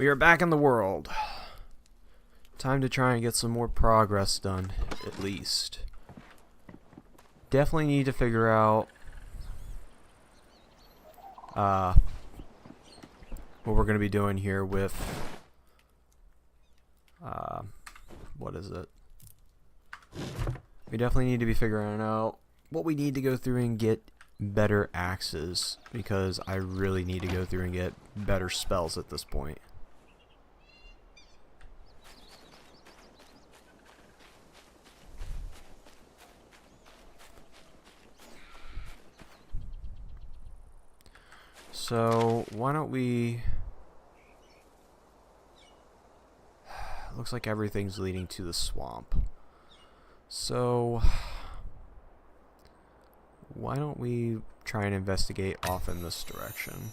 We are back in the world. Time to try and get some more progress done, at least. Definitely need to figure out what we're going to be doing here with what is it? We definitely need to be figuring out what we need to go through and get better axes, because I really need to go through and get better spells at this point. So why don't we... Looks like everything's leading to the swamp. So why don't we try and investigate off in this direction?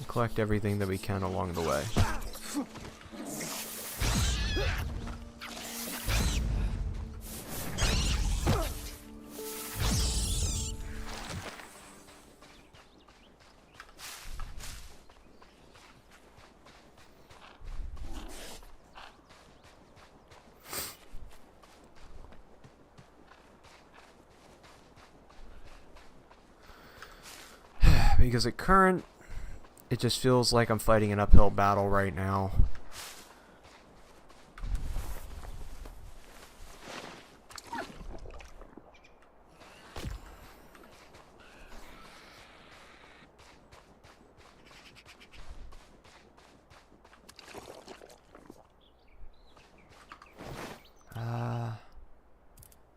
Collect everything that we can along the way. Because at current, it just feels like I'm fighting an uphill battle right now.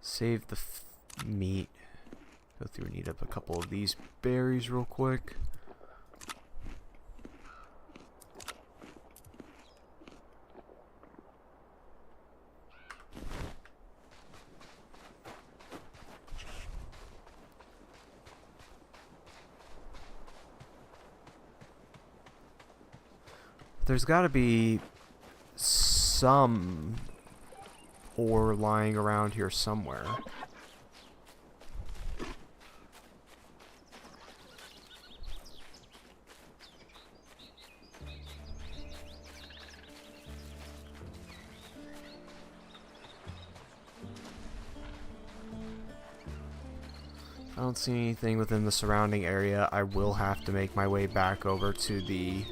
Save the meat. Go through and eat up a couple of these berries real quick. There's got to be some ore lying around here somewhere. I don't see anything within the surrounding area. I will have to make my way back over to the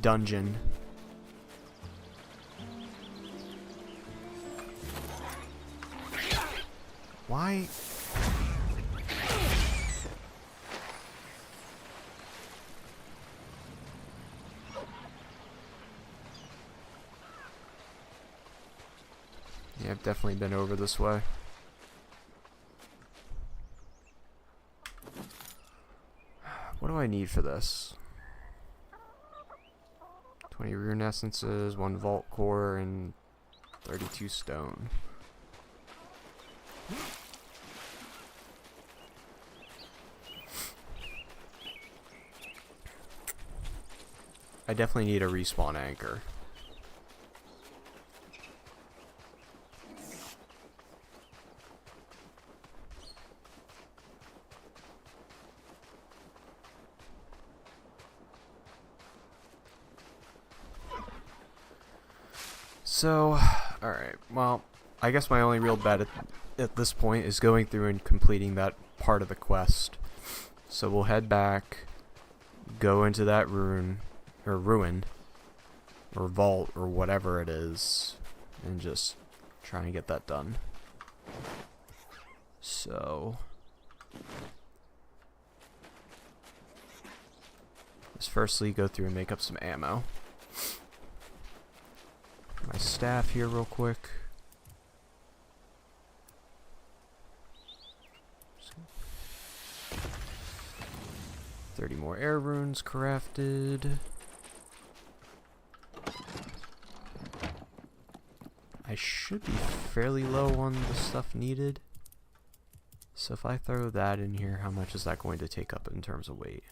dungeon. Why? Yeah, I've definitely been over this way. What do I need for this? 20 rune essences, 1 vault core, and 32 stone. I definitely need a respawn anchor. So, alright, well, I guess my only real bet at this point is going through and completing that part of the quest. So we'll head back, go into that ruin, or vault, or whatever it is, and just try and get that done. So, let's firstly go through and make up some ammo. My staff here real quick. 30 more air runes crafted. I should be fairly low on the stuff needed. So if I throw that in here, how much is that going to take up in terms of weight?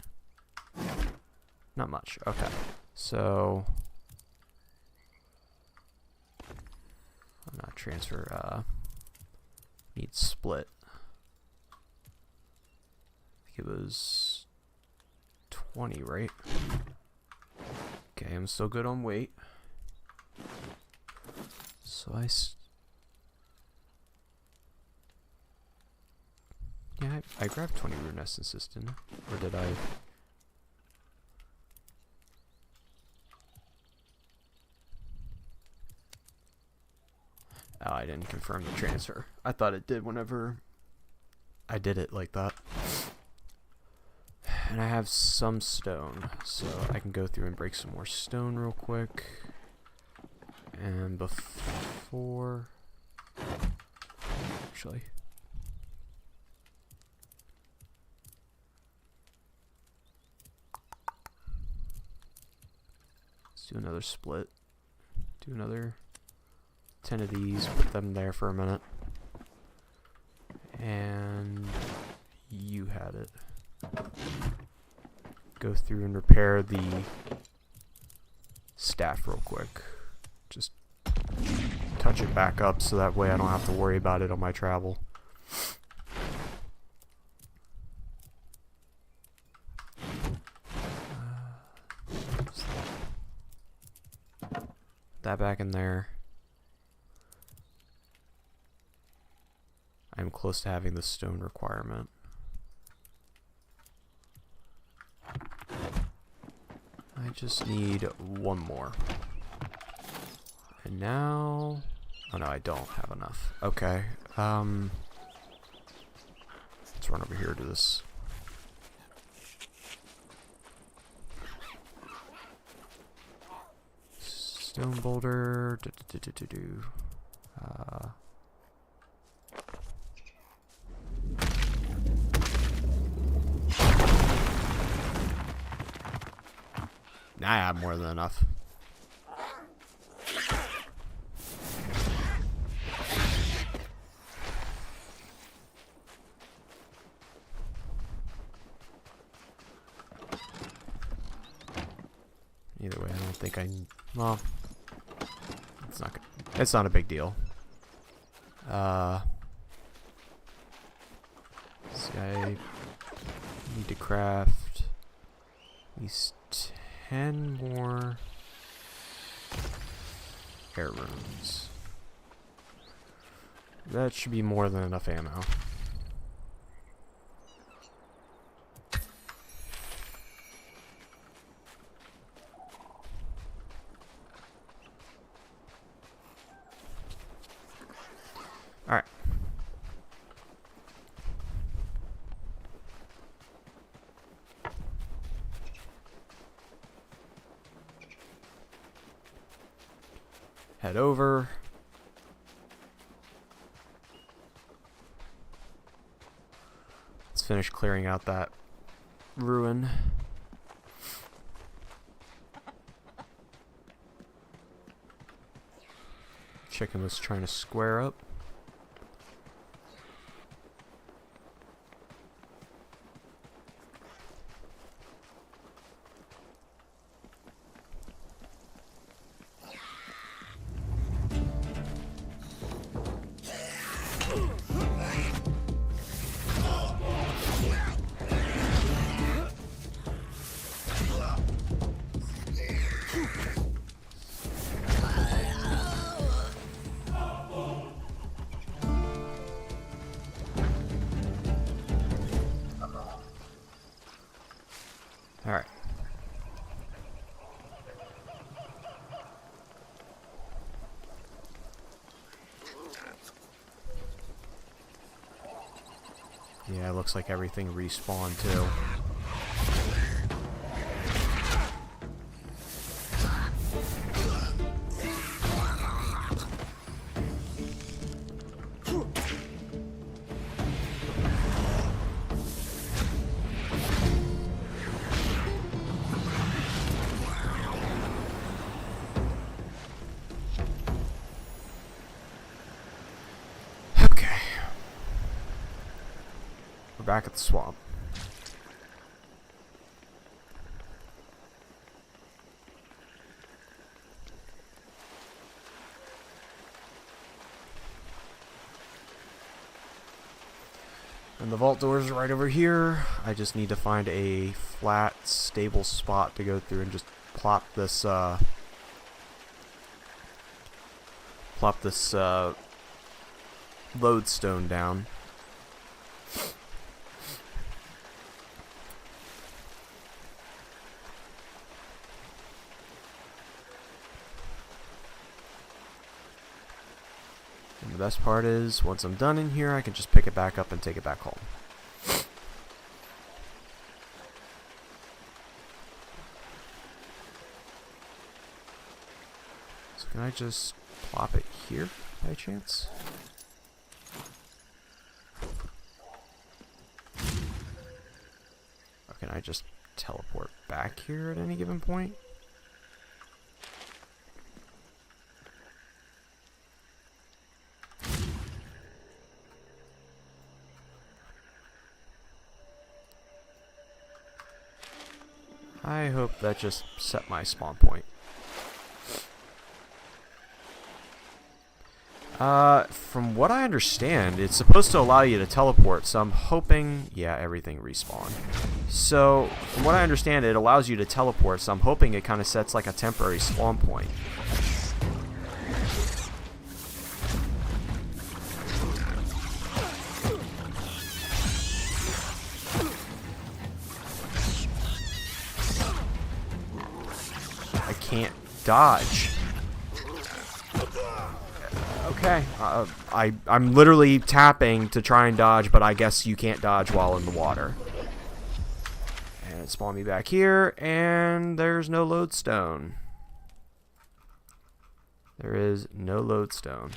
Not much. Okay. So I'll not transfer, need split. think it was 20, right? Okay, I'm still good on weight. So yeah, I grabbed 20 rune essences, didn't I? Or did I? Oh, I didn't confirm the transfer. I thought it did whenever I did it like that. And I have some stone, so I can go through and break some more stone real quick. And before... Actually... Let's do another split. Do another 10 of these, put them there for a minute. And you had it. Go through and repair the staff real quick. Just touch it back up so that way I don't have to worry about it on my travel. That back in there. I'm close to having the stone requirement. I just need one more. And now... Oh no, I don't have enough. Okay. Let's run over here to this. Stone boulder. Now I have more than enough. Either way, I don't think I... Well, it's not a big deal. See, I need to craft at least 10 more air runes. That should be more than enough ammo. Alright. Head over. Let's finish clearing out that ruin. Chicken was trying to square up. Alright. Yeah, it looks like everything respawned too. Back at the swamp. And the vault doors are right over here. I just need to find a flat, stable spot to go through and just plop this lodestone down. And the best part is, once I'm done in here, I can just pick it back up and take it back home. So can I just plop it here, by chance? Or can I just teleport back here at any given point? I hope that just set my spawn point. From what I understand, it's supposed to allow you to teleport, so I'm hoping... Yeah, everything respawned. So, from what I understand, it allows you to teleport, so I'm hoping it kind of sets like a temporary spawn point. I can't dodge. Okay, I'm literally tapping to try and dodge, but I guess you can't dodge while in the water. And it spawned me back here, and there's no lodestone. There is no lodestone.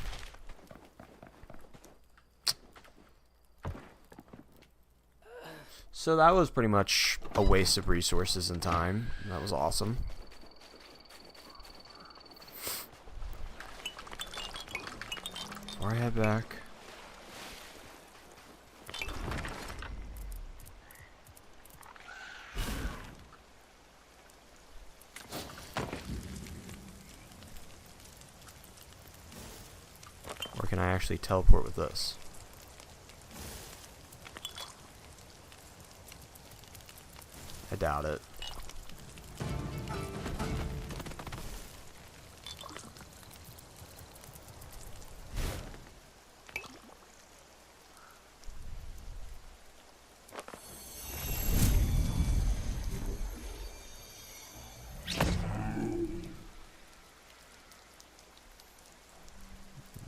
So that was pretty much a waste of resources and time. That was awesome. Before I head back. Or can I actually teleport with this? I doubt it.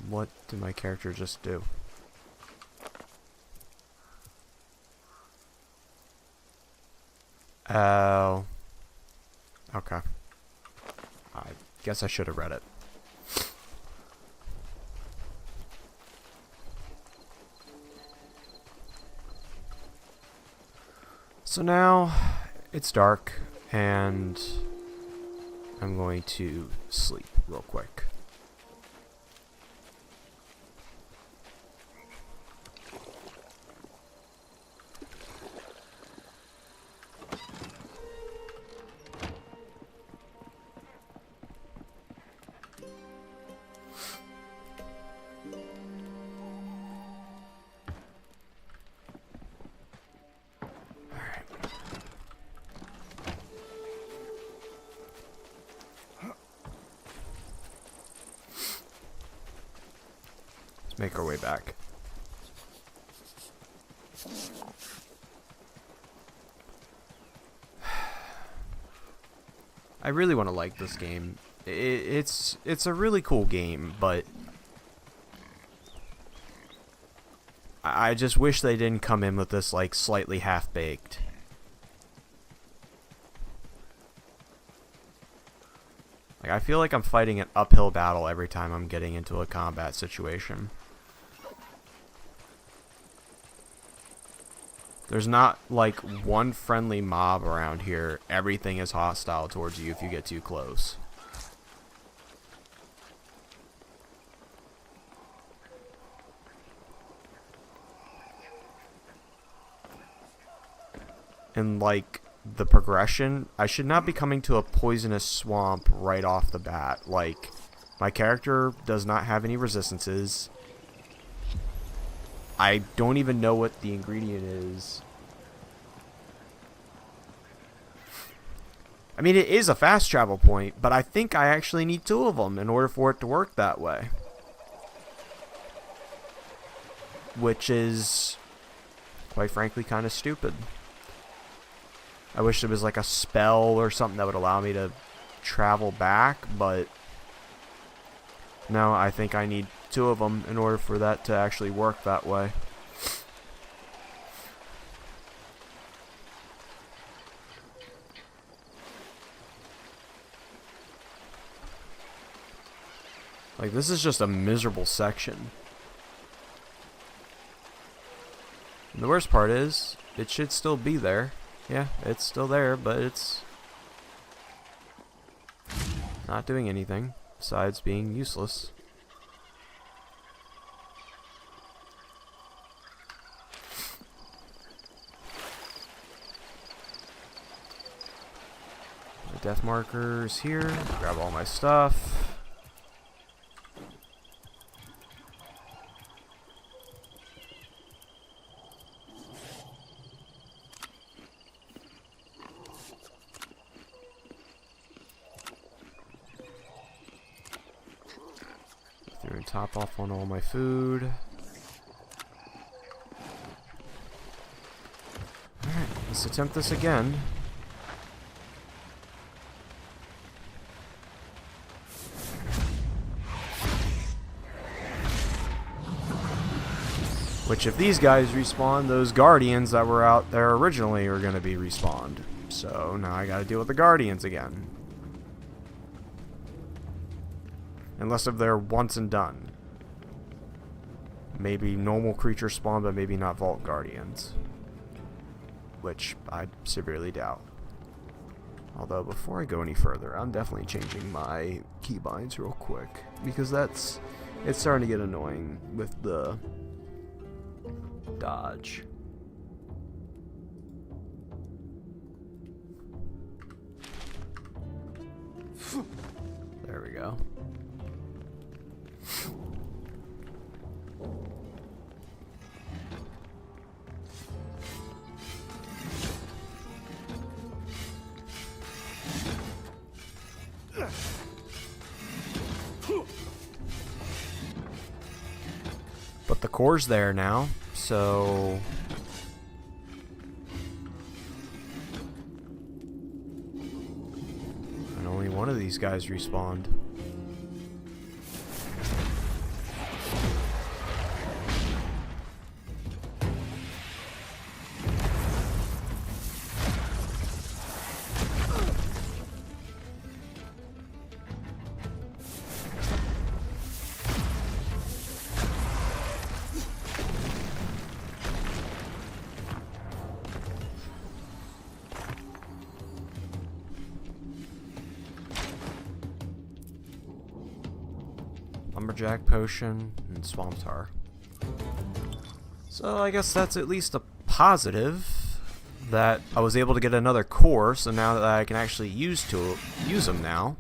What did my character just do? Oh. Okay. I guess I should have read it. So now it's dark and I'm going to sleep real quick. Make our way back. I really want to like this game. It's a really cool game, but I just wish they didn't come in with this like slightly half-baked. Like I feel like I'm fighting an uphill battle every time I'm getting into a combat situation. There's not, like, one friendly mob around here. Everything is hostile towards you if you get too close. And, like, the progression, I should not be coming to a poisonous swamp right off the bat. Like, my character does not have any resistances. I don't even know what the ingredient is. I mean, it is a fast travel point, but I think I actually need 2 of them in order for it to work that way. Which is, quite frankly, kind of stupid. I wish there was like a spell or something that would allow me to travel back, but no, I think I need 2 of them in order for that to actually work that way. Like, this is just a miserable section. And the worst part is, it should still be there. Yeah, it's still there, but it's not doing anything besides being useless. The death markers here. Grab all my stuff. Top off on all my food. Alright, let's attempt this again. Which, if these guys respawn, those guardians that were out there originally are going to be respawned. So now I gotta deal with the guardians again. Unless if they're once and done. Maybe normal creatures spawn, but maybe not Vault Guardians. Which I severely doubt. Although, before I go any further, I'm definitely changing my keybinds real quick. Because it's starting to get annoying with the dodge. There we go. But the core's there now, so and only one of these guys respawned. Lumberjack potion and swamp tar. So I guess that's at least a positive that I was able to get another core, so now that I can actually use them now.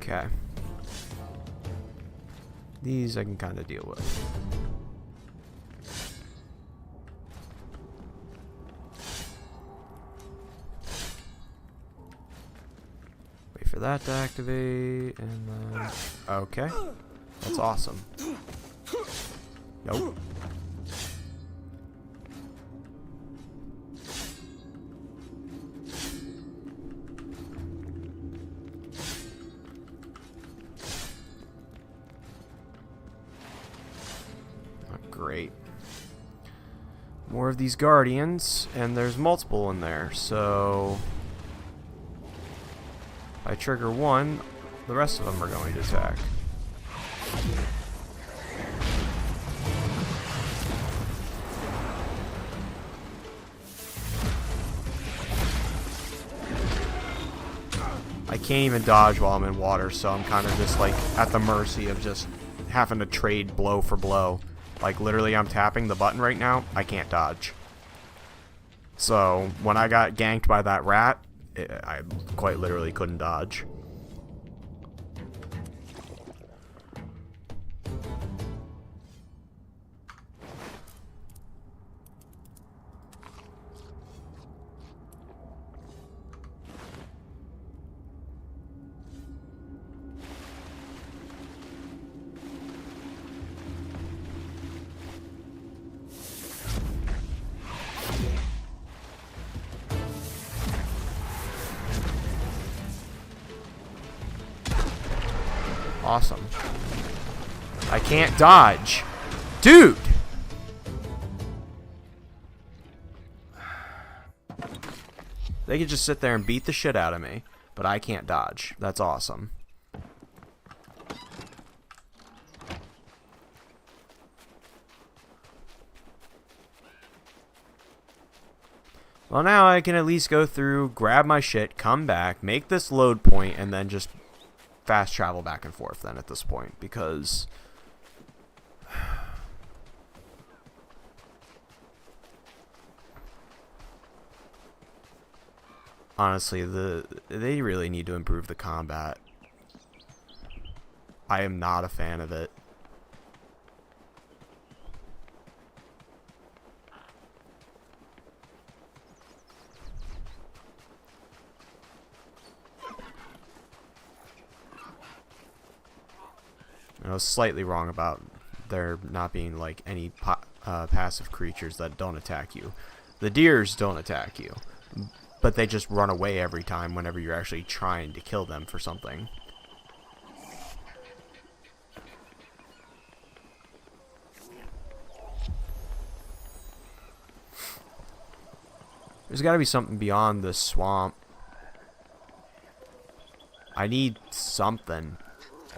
Okay. These I can kind of deal with. Wait for that to activate, and then... Okay. That's awesome. Nope. great. More of these guardians, and there's multiple in there, so if I trigger one, the rest of them are going to attack. I can't even dodge while I'm in water, so I'm kind of just like at the mercy of just having to trade blow for blow. Like literally I'm tapping the button right now, I can't dodge. So when I got ganked by that rat, I quite literally couldn't dodge. Awesome. I can't dodge. Dude! They could just sit there and beat the shit out of me, but I can't dodge. That's awesome. Well, now I can at least go through, grab my shit, come back, make this load point, and then just fast travel back and forth then at this point, because honestly, they really need to improve the combat. I am not a fan of it. I was slightly wrong about there not being like any passive creatures that don't attack you. The deers don't attack you, but they just run away every time whenever you're actually trying to kill them for something. There's got to be something beyond this swamp. I need something.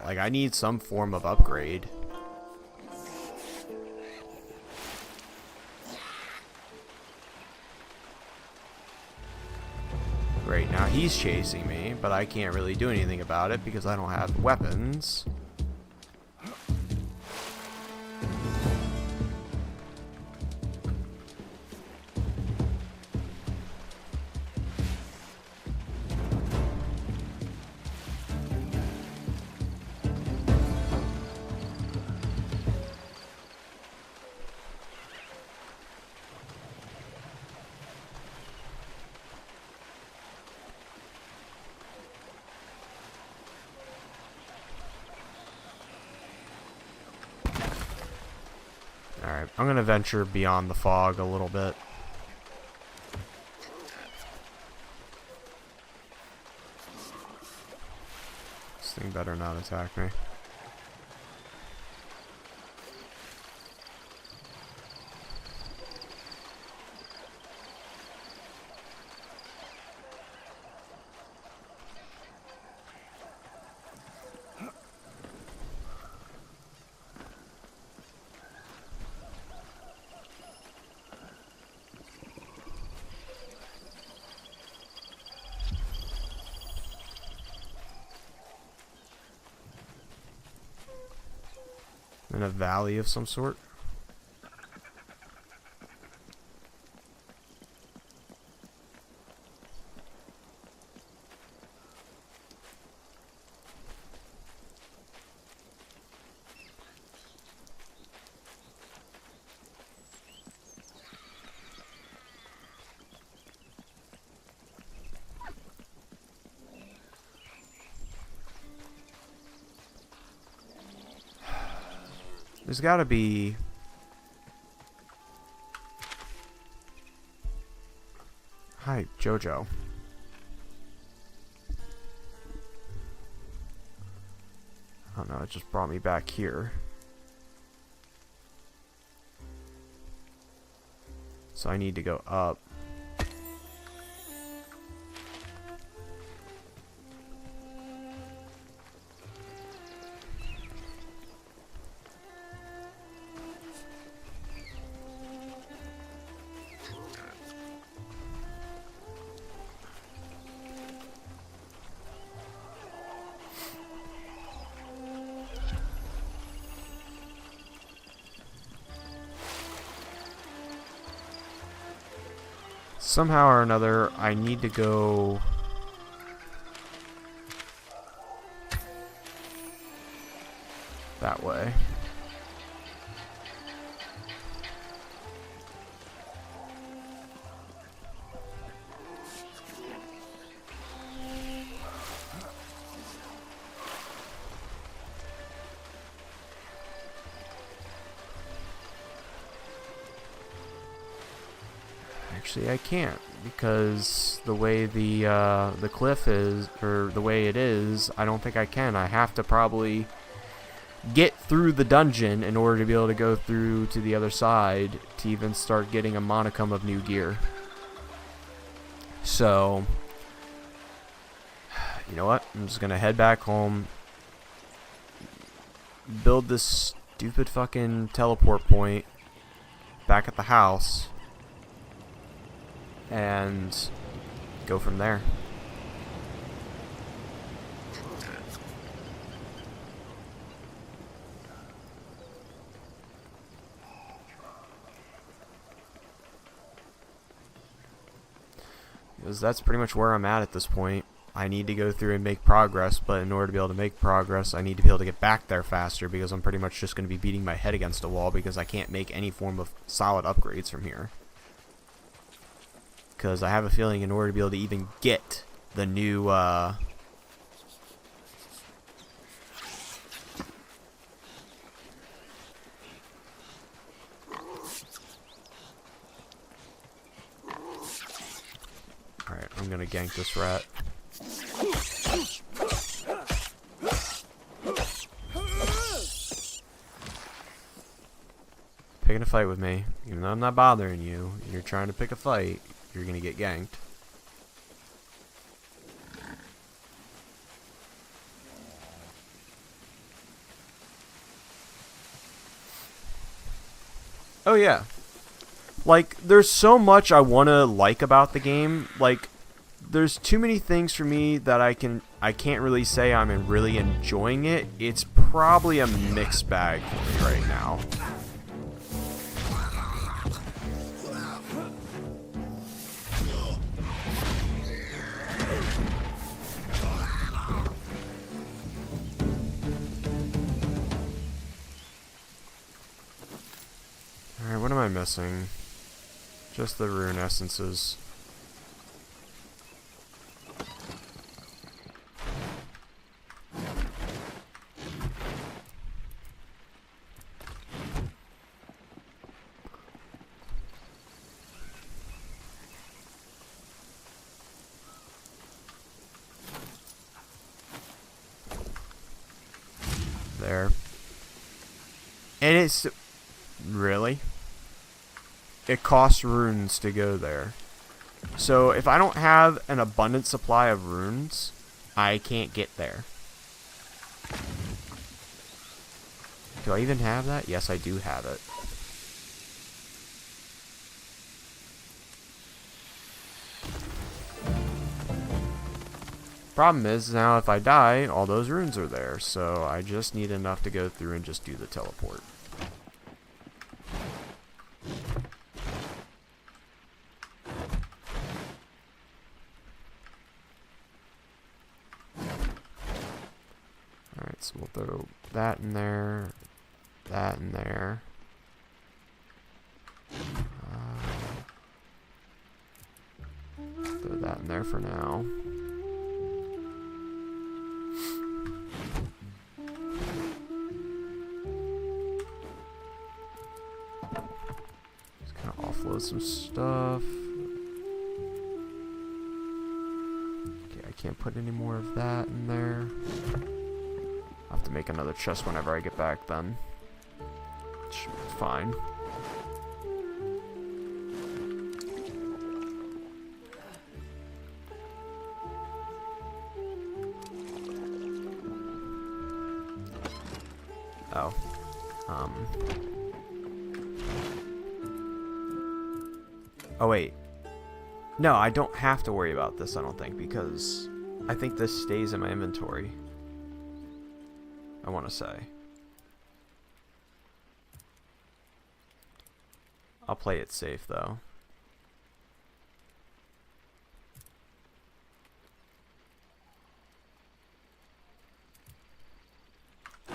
Like, I need some form of upgrade. Great, now he's chasing me, but I can't really do anything about it because I don't have weapons. Alright, I'm gonna venture beyond the fog a little bit. This thing better not attack me. In a valley of some sort. There's gotta be... Hi, Jojo. I don't know, it just brought me back here. So I need to go up. Somehow or another, I need to go that way. Actually, I can't, because the way the cliff is, or the way it is, I don't think I can. I have to probably get through the dungeon in order to be able to go through to the other side to even start getting a monicum of new gear. So, you know what? I'm just gonna head back home, build this stupid fucking teleport point back at the house, and go from there. Because that's pretty much where I'm at this point. I need to go through and make progress, but in order to be able to make progress, I need to be able to get back there faster, because I'm pretty much just going to be beating my head against a wall because I can't make any form of solid upgrades from here. Because I have a feeling in order to be able to even get the new, Alright, I'm gonna gank this rat. Picking a fight with me. Even though I'm not bothering you, you're trying to pick a fight. You're gonna get ganked. Oh yeah. Like, there's so much I wanna like about the game. Like, there's too many things for me that I can't really say I'm really enjoying it. It's probably a mixed bag for me right now. Alright, what am I missing? Just the rune essences. There. And it's... Really? It costs runes to go there. So if I don't have an abundant supply of runes, I can't get there. Do I even have that? Yes, I do have it. Problem is, now if I die, all those runes are there. So I just need enough to go through and just do the teleport. Alright, so we'll throw that in there, that in there. Throw that in there for now. Just kind of offload some stuff. Okay, I can't put any more of that in there. I'll have to make another chest whenever I get back then. Which is fine. Oh. Oh, wait. No, I don't have to worry about this, I don't think, because I think this stays in my inventory. I want to say. I'll play it safe, though.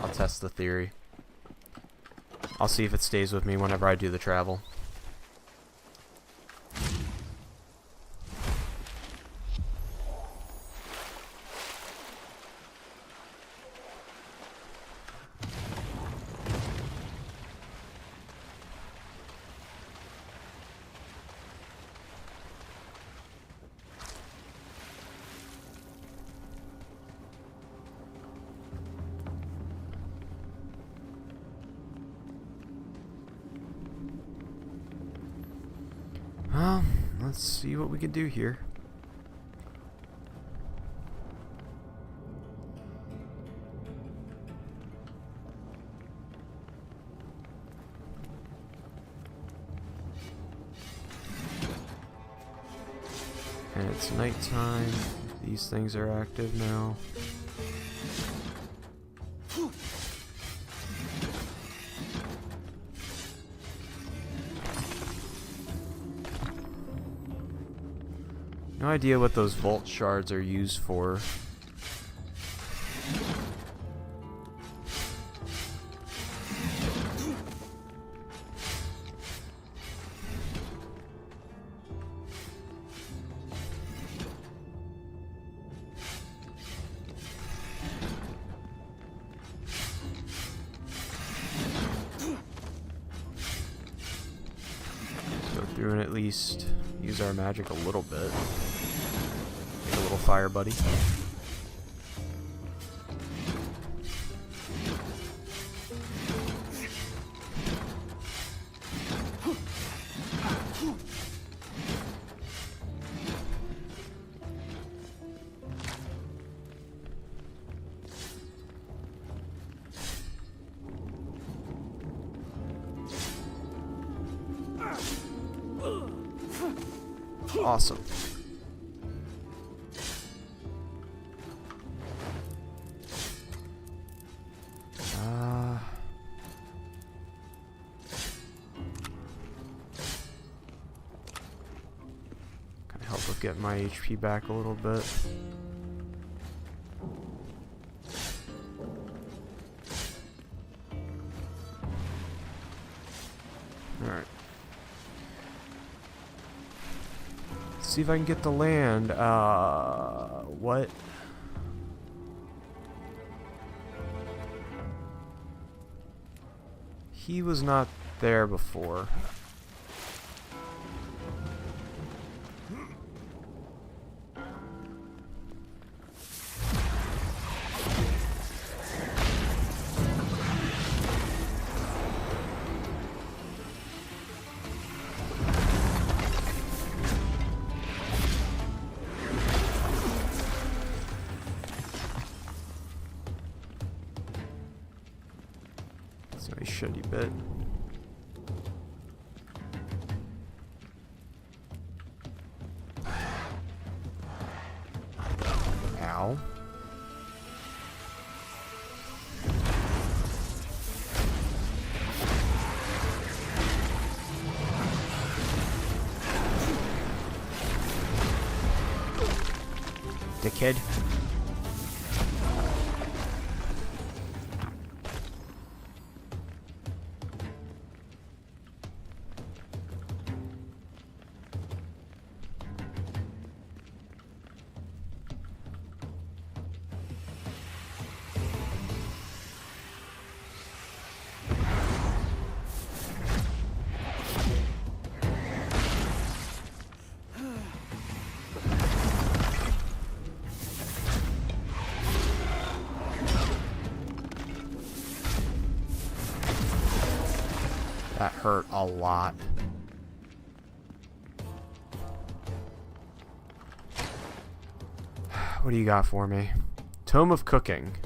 I'll test the theory. I'll see if it stays with me whenever I do the travel. Well, let's see what we can do here. And it's nighttime. These things are active now. No idea what those vault shards are used for. Go through and at least use our magic a little bit. Make a little fire buddy. Awesome. Kind of help with getting my HP back a little bit. Alright. See if I can get the land. What? He was not there before. So a shitty bit. Ow. Dickhead. That hurt a lot. What do you got for me? Tome of Cooking.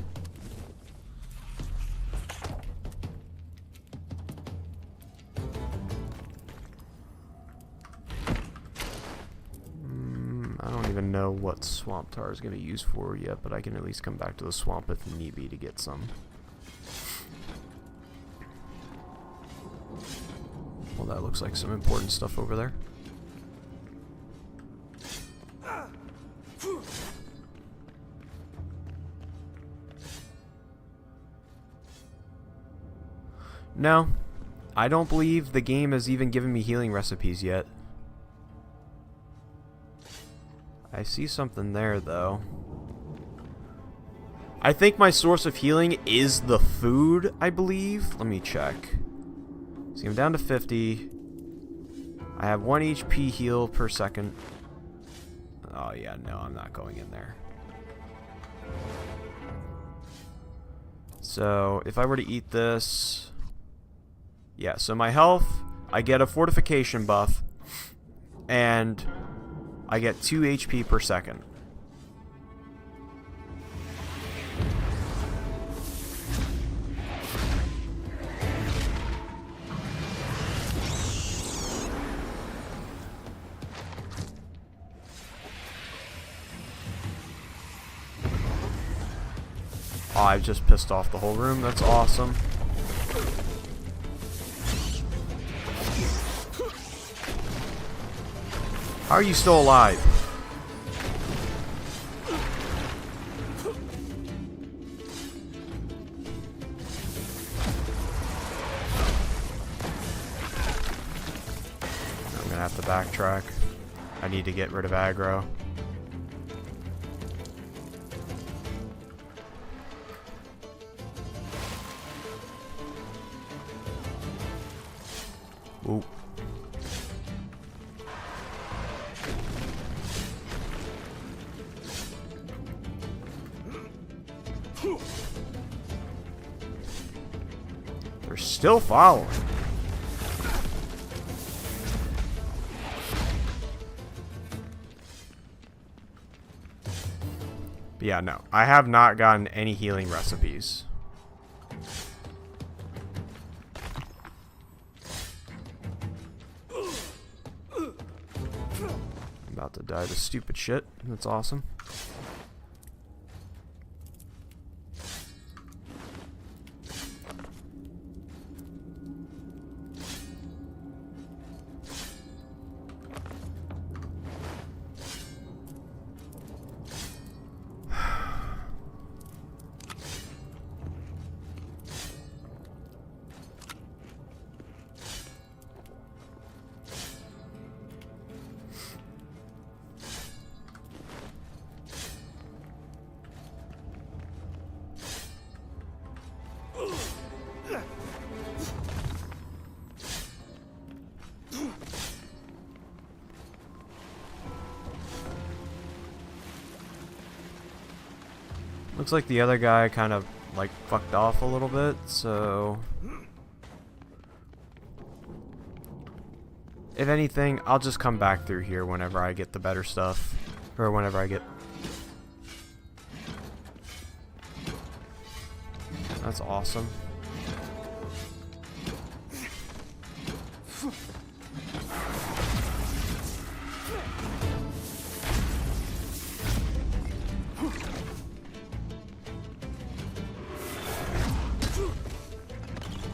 even know what swamp tar is going to be used for yet, but I can at least come back to the swamp if need be to get some. Well, that looks like some important stuff over there. No, I don't believe the game has even given me healing recipes yet. I see something there, though. I think my source of healing is the food, I believe. Let me check. See, I'm down to 50. I have 1 HP heal per second. Oh, yeah, no, I'm not going in there. So, if I were to eat this... Yeah, so my health, I get a fortification buff, and I get 2 HP per second. Oh, I've just pissed off the whole room. That's awesome. How are you still alive? I'm gonna have to backtrack. I need to get rid of aggro. Ooh. They're still following. But yeah, no. I have not gotten any healing recipes. I'm about to die to stupid shit. That's awesome. Looks like the other guy kind of, like, fucked off a little bit, so... If anything, I'll just come back through here whenever I get the better stuff. Or whenever I get... That's awesome.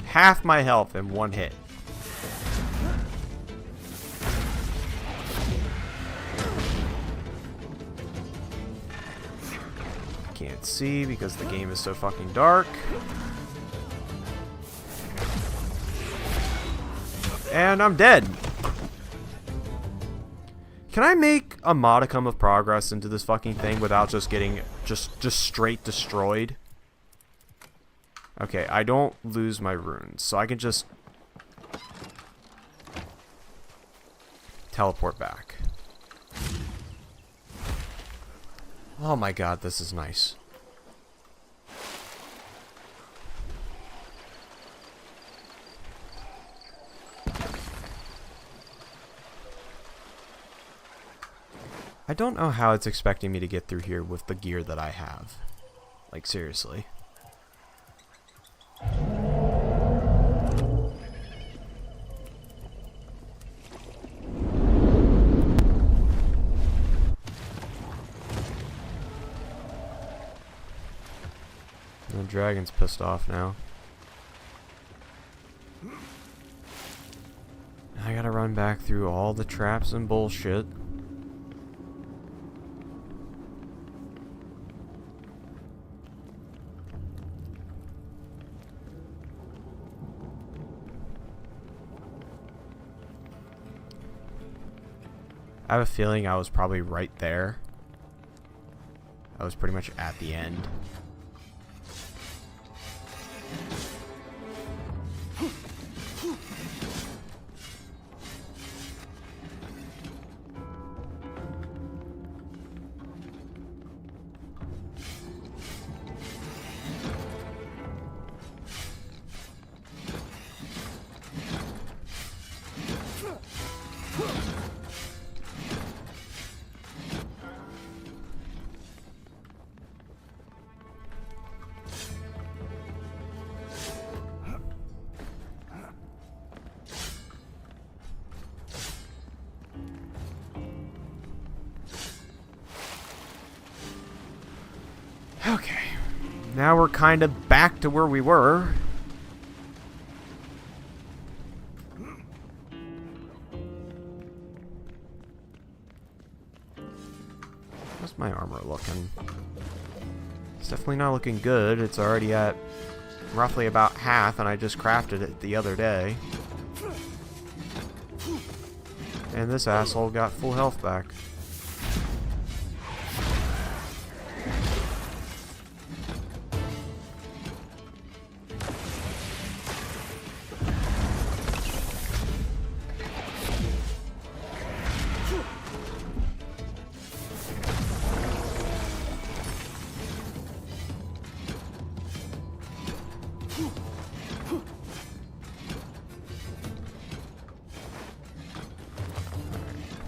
Half my health in one hit. Can't see because the game is so fucking dark. And I'm dead. Can I make a modicum of progress into this fucking thing without just getting just straight destroyed? Okay, I don't lose my runes, so I can just teleport back. Oh my god, this is nice. I don't know how it's expecting me to get through here with the gear that I have. Like, seriously. dragon's pissed off now. I gotta run back through all the traps and bullshit. I have a feeling I was probably right there. I was pretty much at the end. Okay, now we're kind of back to where we were. How's my armor looking? It's definitely not looking good. It's already at roughly about half, and I just crafted it the other day. And this asshole got full health back.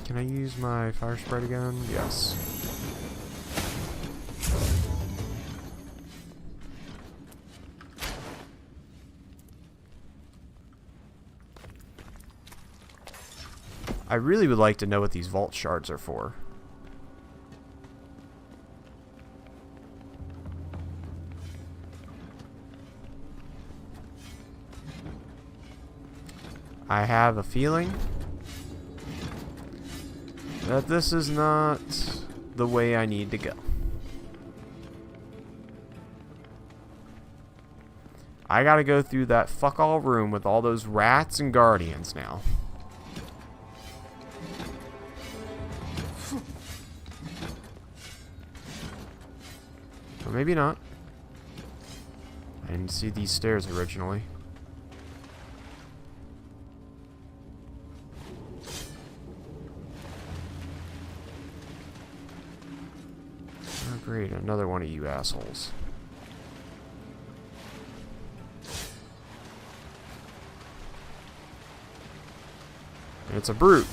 Can I use my fire spread again? Yes. I really would like to know what these vault shards are for. I have a feeling that this is not the way I need to go. I gotta go through that fuck all room with all those rats and guardians now. Or maybe not. I didn't see these stairs originally. Great, another one of you assholes. And it's a brute.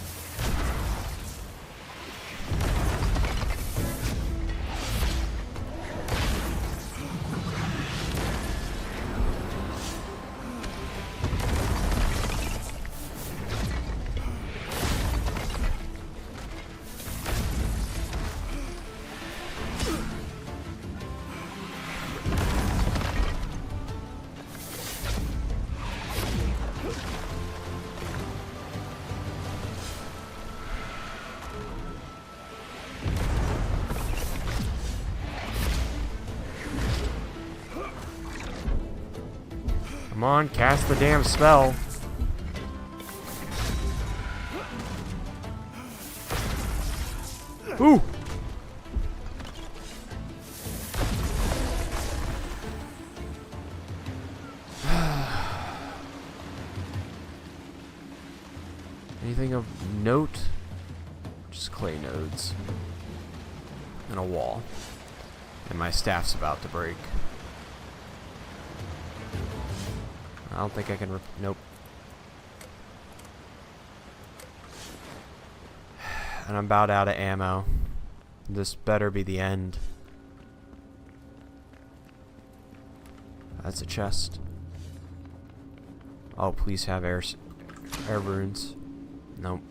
Come on, cast the damn spell. Ooh! Anything of note? Just clay nodes. And a wall. And my staff's about to break. I don't think I can nope. And I'm about out of ammo. This better be the end. That's a chest. Oh, please have air runes. Nope.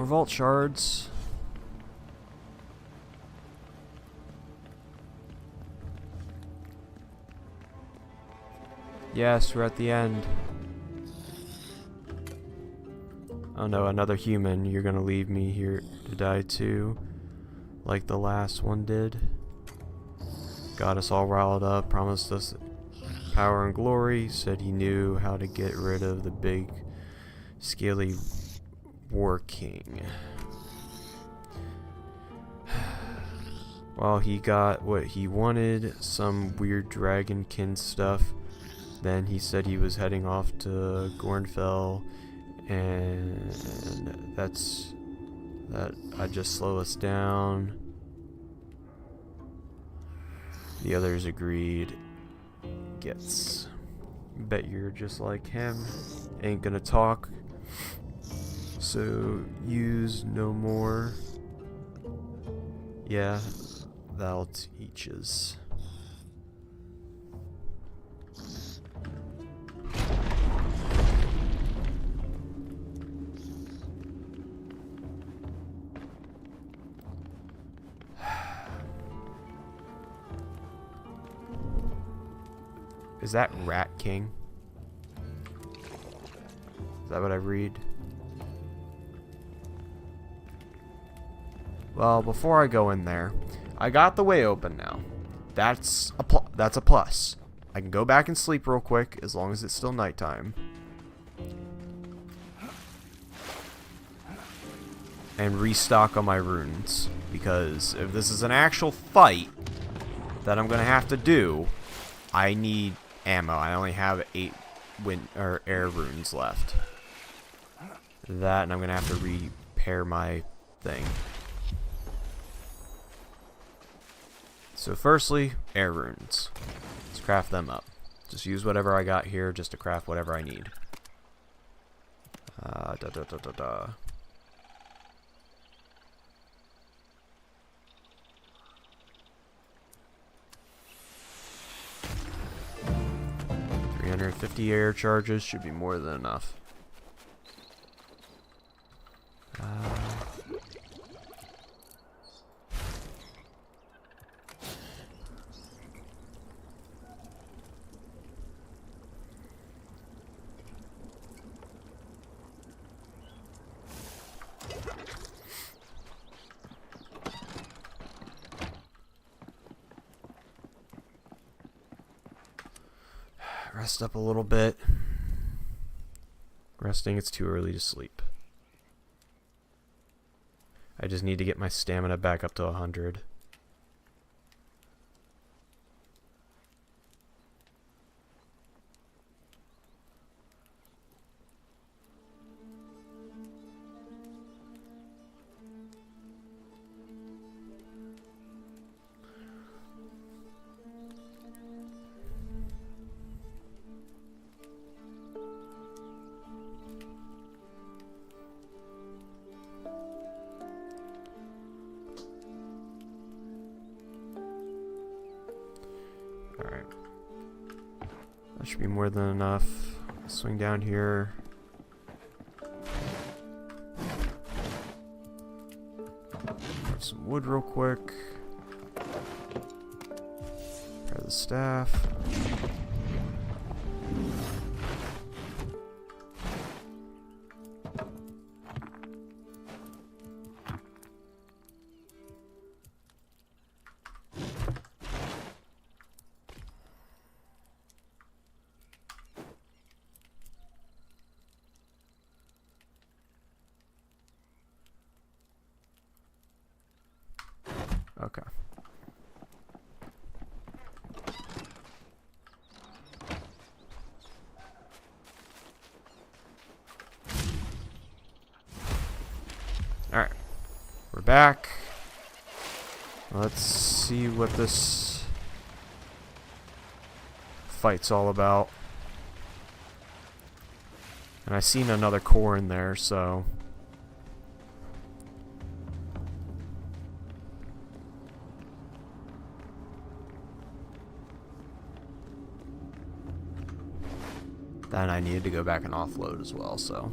More vault shards. Yes, we're at the end. Oh no, another human. You're gonna leave me here to die too, like the last one did. Got us all riled up, promised us power and glory, said he knew how to get rid of the big, scaly war king. Well, he got what he wanted, some weird dragonkin stuff. Then he said he was heading off to Gornfell, and I'd just slow us down. The others agreed. Gets. Bet you're just like him. Ain't gonna talk. So use no more. Yeah, thou teaches. Is that Rat King? Is that what I read? Well, before I go in there, I got the way open now. That's a plus. I can go back and sleep real quick as long as it's still nighttime. And restock on my runes, because if this is an actual fight that I'm gonna have to do, I need ammo. I only have 8 air runes left. That, and I'm gonna have to repair my thing. So firstly, air runes. Let's craft them up. Just use whatever I got here just to craft whatever I need. $350 air charges should be more than enough. Rest up a little bit. Resting, it's too early to sleep. I just need to get my stamina back up to 100. Alright. That should be more than enough. Swing down here. Grab some wood real quick. Grab the staff. Okay. Alright. We're back. Let's see what this fight's all about. And I seen another core in there, so... Then I needed to go back and offload as well, so...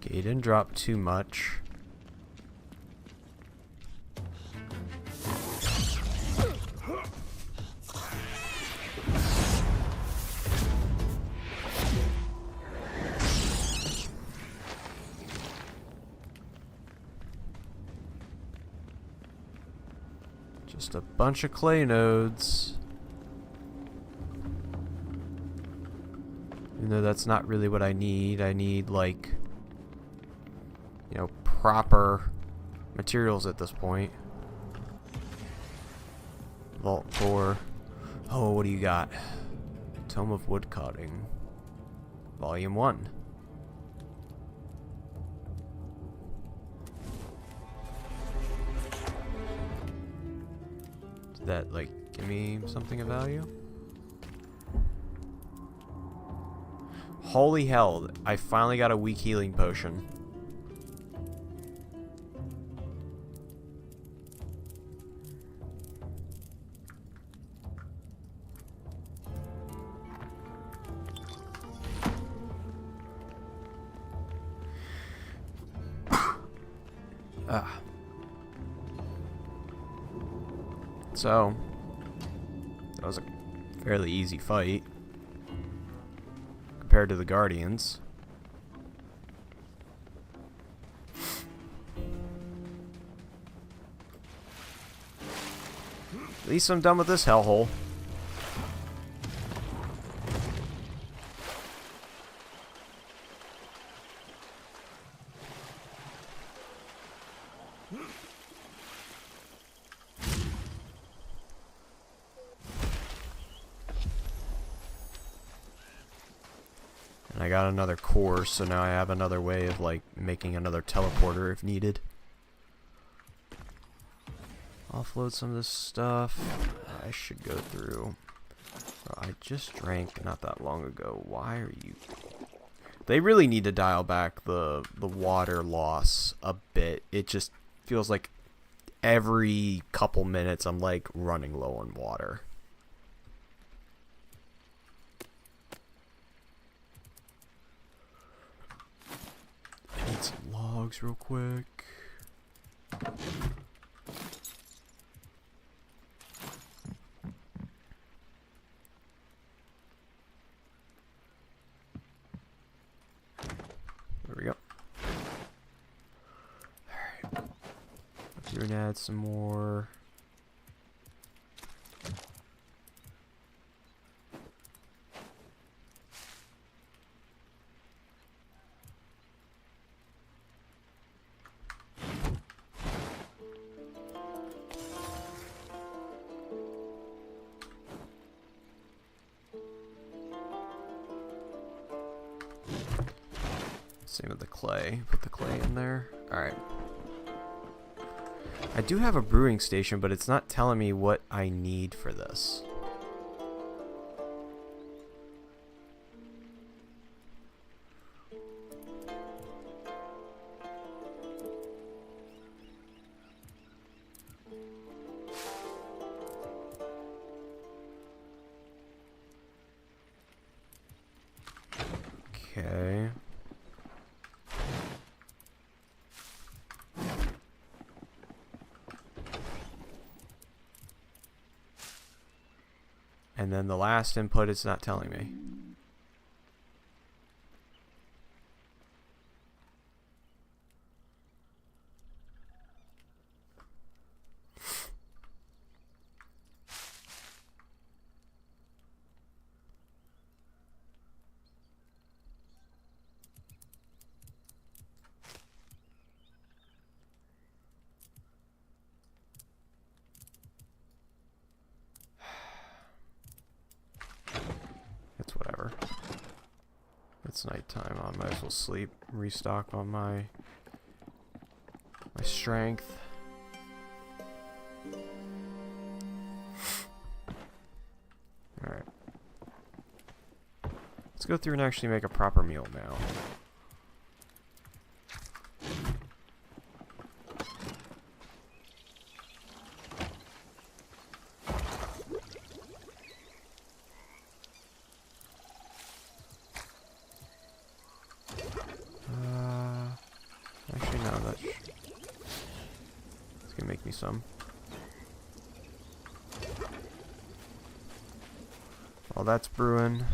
Okay, he didn't drop too much. Just a bunch of clay nodes. Even though that's not really what I need. I need, like, you know, proper materials at this point. Vault core. Oh, what do you got? Tome of Woodcutting. Volume 1. Did that, like, give me something of value? Holy hell, I finally got a weak healing potion. So, that was a fairly easy fight compared to the Guardians. At least I'm done with this hellhole. And I got another core, so now I have another way of, like, making another teleporter if needed. Offload some of this stuff. I should go through. I just drank not that long ago. Why are you... They really need to dial back the water loss a bit. It just feels like every couple minutes I'm, like, running low on water. I need some logs real quick. There we go. Alright. We're gonna add some more. Same with the clay. Put the clay in there. Alright. I do have a brewing station, but it's not telling me what I need for this. Okay. And then the last input it's not telling me. It's whatever. It's nighttime. I might as well sleep. Restock on my strength. Alright. Let's go through and actually make a proper meal now. can make me some. While that's brewing,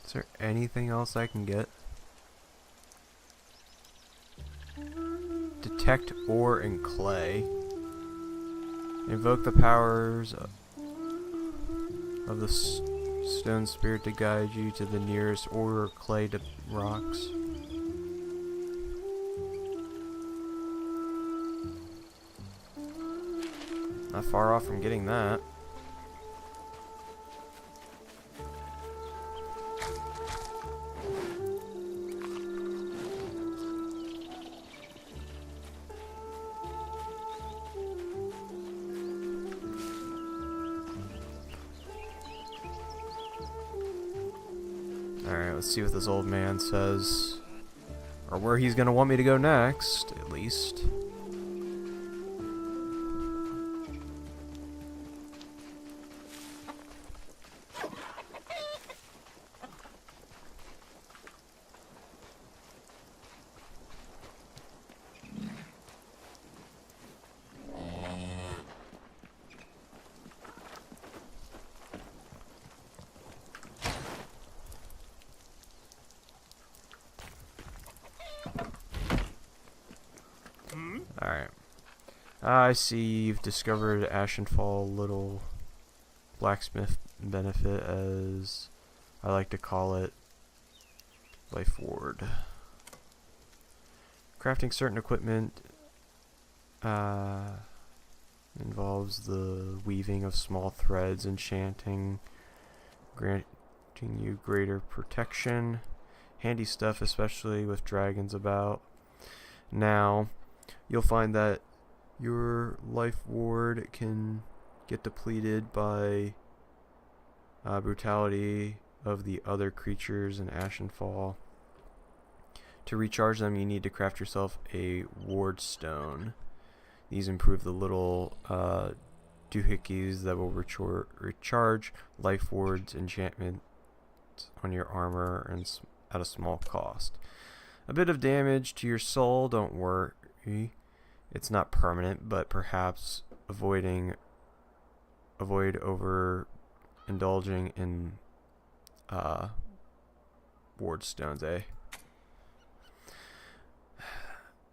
is there anything else I can get? Detect ore and clay. Invoke the powers of the stone spirit to guide you to the nearest ore or clay rocks. Not far off from getting that. Alright, let's see what this old man says. Or where he's gonna want me to go next, at least. Alright. I see you've discovered Ashenfall Little Blacksmith Benefit, as I like to call it, Life Ward. Crafting certain equipment involves the weaving of small threads, enchanting, granting you greater protection. Handy stuff, especially with dragons about. Now, you'll find that your life ward can get depleted by brutality of the other creatures in Ashenfall. To recharge them, you need to craft yourself a ward stone. These improve the little doohickeys that will recharge life wards enchantment on your armor and at a small cost. A bit of damage to your soul, don't worry. It's not permanent, but perhaps avoid over indulging in ward stones, eh?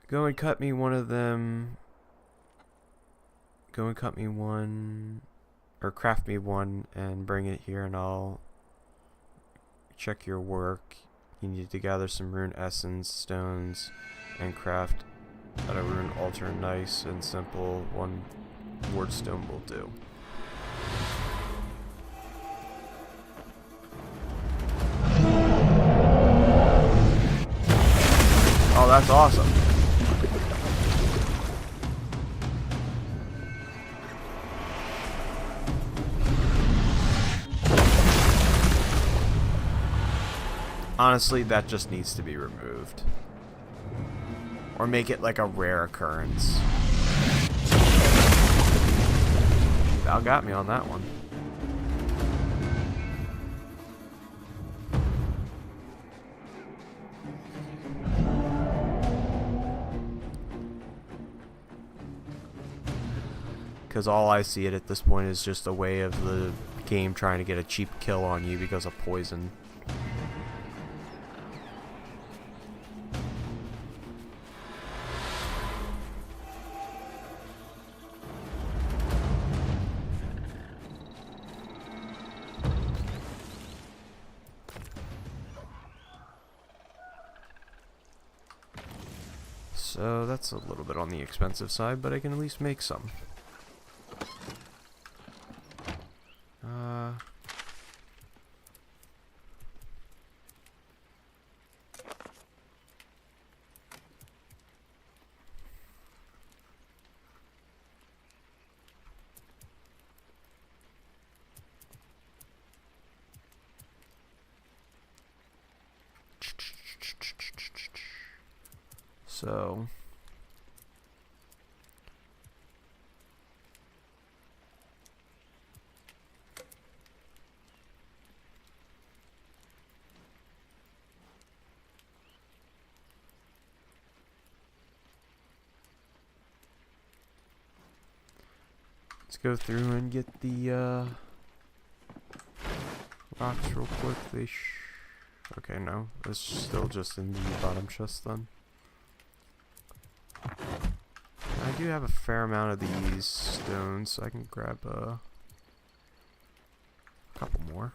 Go and cut me one of them. Go and cut me one, or craft me one and bring it here, and I'll check your work. You need to gather some rune essence stones and craft at a rune altar. Nice and simple. One ward stone will do. Oh, that's awesome. Honestly, that just needs to be removed. Or make it like a rare occurrence. Val got me on that one. Because all I see it at this point is just a way of the game trying to get a cheap kill on you because of poison. So that's a little bit on the expensive side, but I can at least make some. So let's go through and get the rocks real quick. Okay, no, it's still just in the bottom chest then. I do have a fair amount of these stones, so I can grab a couple more.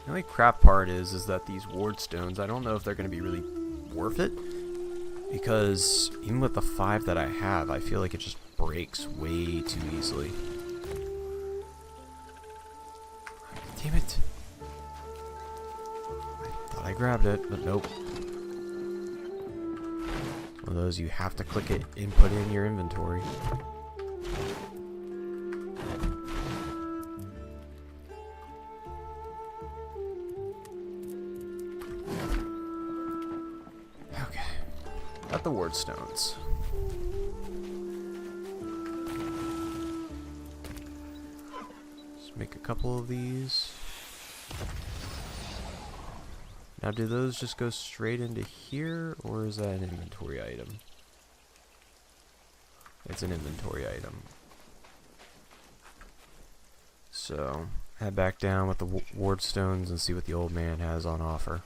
The only crap part is that these ward stones, I don't know if they're going to be really worth it. Because even with the 5 that I have, I feel like it just breaks way too easily. Damn it. I thought I grabbed it, but nope. One of those you have to click it and put in your inventory. The ward stones. Just make a couple of these. Now, do those just go straight into here, or is that an inventory item? It's an inventory item. So, head back down with the ward stones and see what the old man has on offer.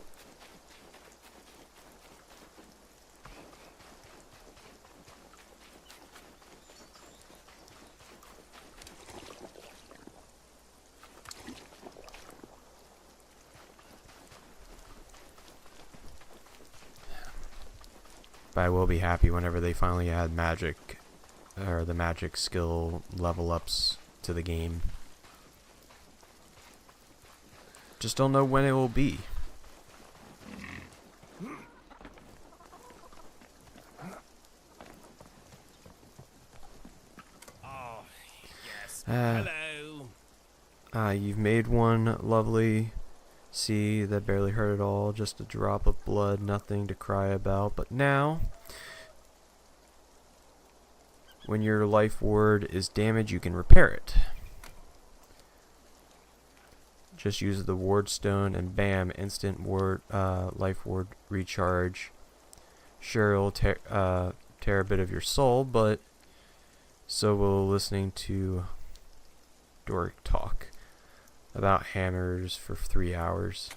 But I will be happy whenever they finally add magic, or the magic skill level ups to the game. Just don't know when it will be. Oh, yes. Hello. You've made one, lovely. See, that barely hurt at all, just a drop of blood, nothing to cry about. But now, when your life ward is damaged, you can repair it. Just use the ward stone and bam, instant ward, life ward recharge. Sure, it'll tear a bit of your soul, but so will listening to Doric talk about hammers for 3 hours.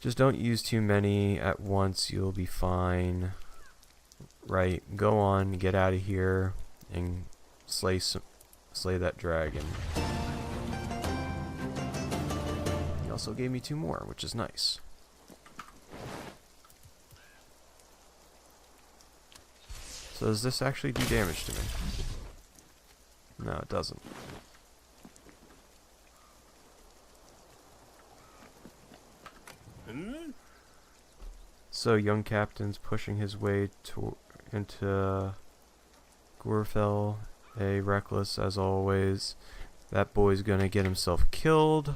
Just don't use too many at once, you'll be fine. Right, go on, get out of here, and slay that dragon. He also gave me 2 more, which is nice. So does this actually do damage to me? No, it doesn't. So young captain's pushing his way into Gorfell, a reckless as always. That boy's gonna get himself killed.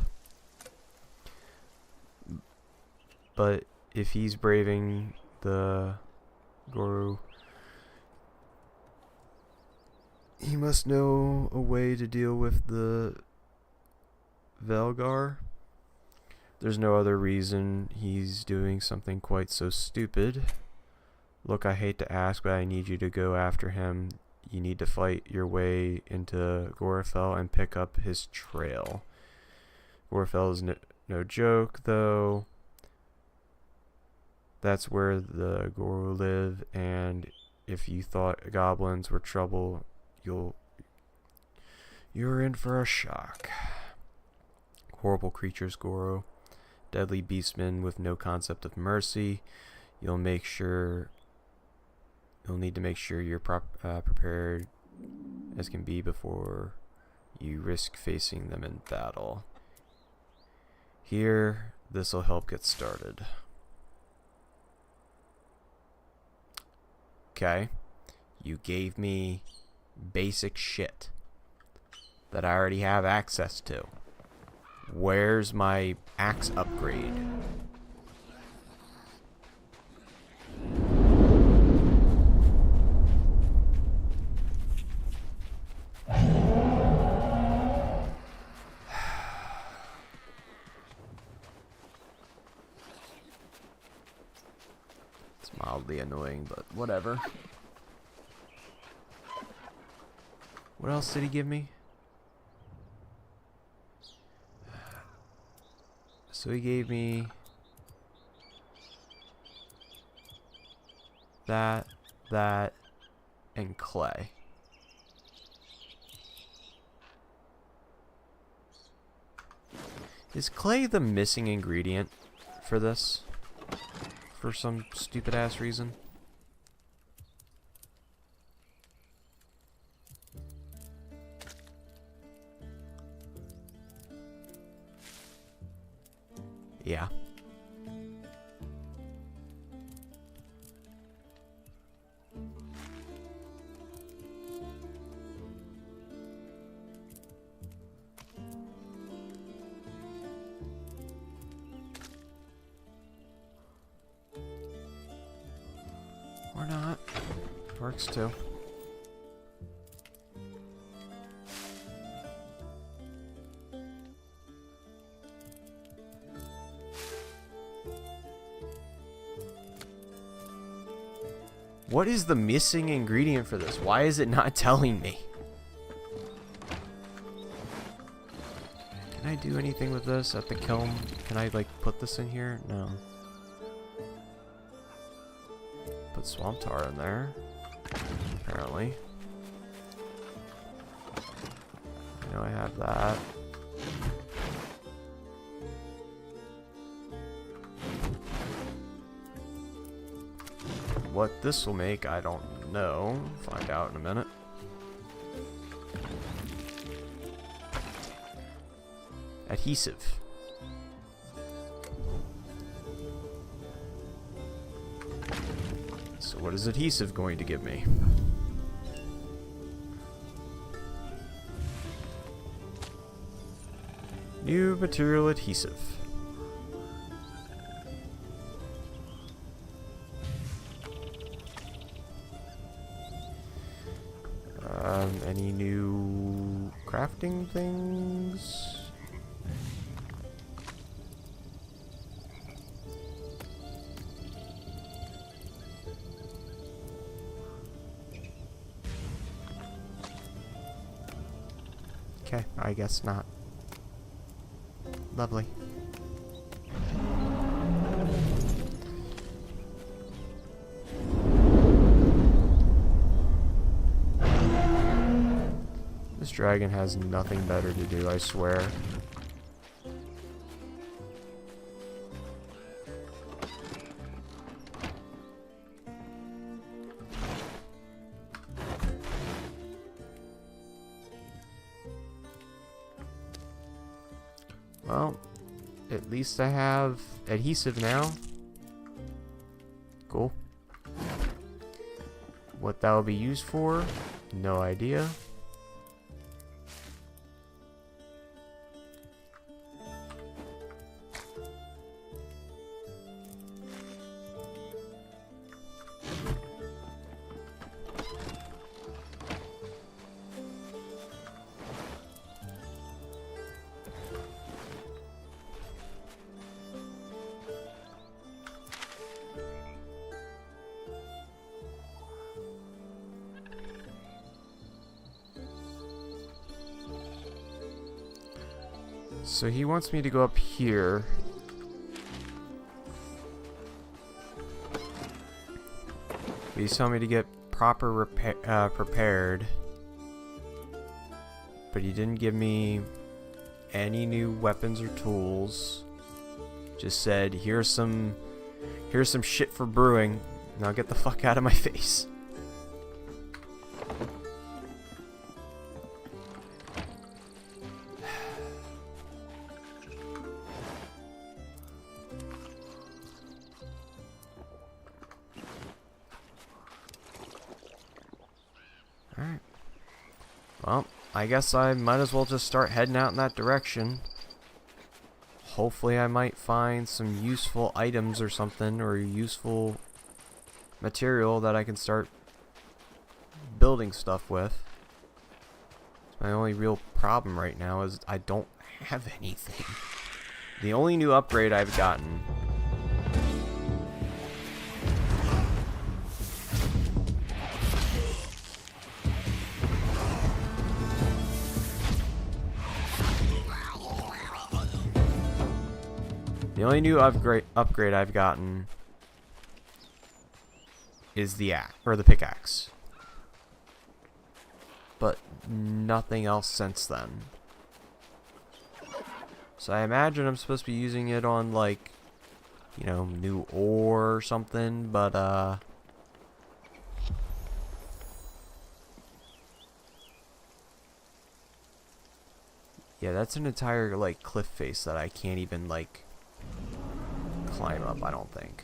But if he's braving the Goru, he must know a way to deal with the Velgar. There's no other reason he's doing something quite so stupid. Look, I hate to ask, but I need you to go after him. You need to fight your way into Gorfell and pick up his trail. Gorfell is no joke, though. That's where the Goro live, and if you thought goblins were trouble, you're in for a shock. Horrible creatures, Goro. Deadly beastmen with no concept of mercy. You'll need to make sure you're prepared as can be before you risk facing them in battle. Here, this'll help get started. Okay, you gave me basic shit that I already have access to. Where's my axe upgrade? It's mildly annoying, but whatever. What else did he give me? So he gave me that, and clay. Is clay the missing ingredient for this? For some stupid ass reason? Yeah. Or not. Works too. What is the missing ingredient for this? Why is it not telling me? Can I do anything with this at the kiln? Can I, like, put this in here? No. Put swamp tar in there. Apparently. I know I have that. What this will make, I don't know. Find out in a minute. Adhesive. So what is adhesive going to give me? New material adhesive. Any new crafting things? Okay, I guess not. Lovely. This dragon has nothing better to do, I swear. Well, at least I have adhesive now. Cool. What that will be used for, no idea. So he wants me to go up here. He's telling me to get proper prepared. But he didn't give me any new weapons or tools. Just said, here's some shit for brewing. Now get the fuck out of my face. Alright. Well, I guess I might as well just start heading out in that direction. Hopefully I might find some useful items or something, or useful material that I can start building stuff with. My only real problem right now is I don't have anything. The only new upgrade I've gotten upgrade I've gotten is the pickaxe. But nothing else since then. So I imagine I'm supposed to be using it on, like, you know, new ore or something, but yeah, that's an entire, like, cliff face that I can't even, like, climb up, I don't think.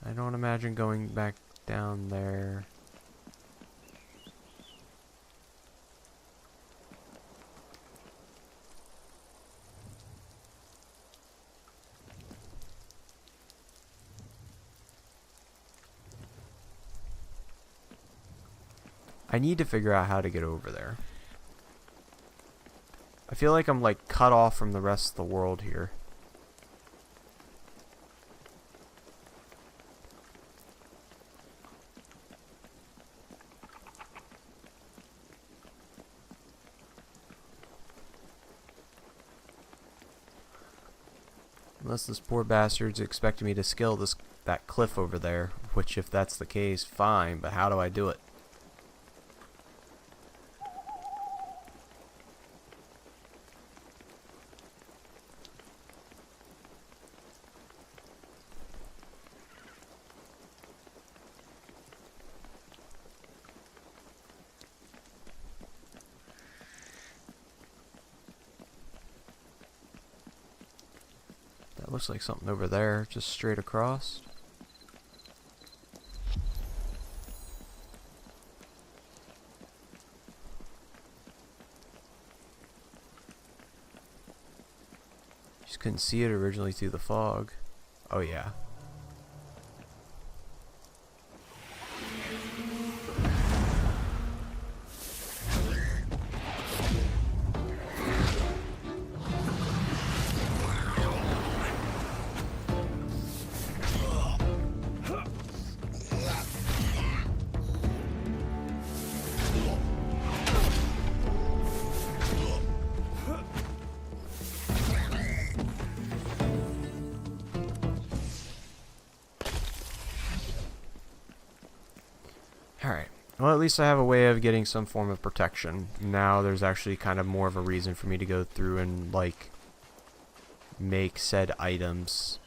I don't imagine going back down there. I need to figure out how to get over there. I feel like I'm, like, cut off from the rest of the world here. Unless this poor bastard's expecting me to scale that cliff over there, which, if that's the case, fine, but how do I do it? That looks like something over there, just straight across. Just couldn't see it originally through the fog. Oh yeah. Alright, well, at least I have a way of getting some form of protection. Now there's actually kind of more of a reason for me to go through and, like, make said items.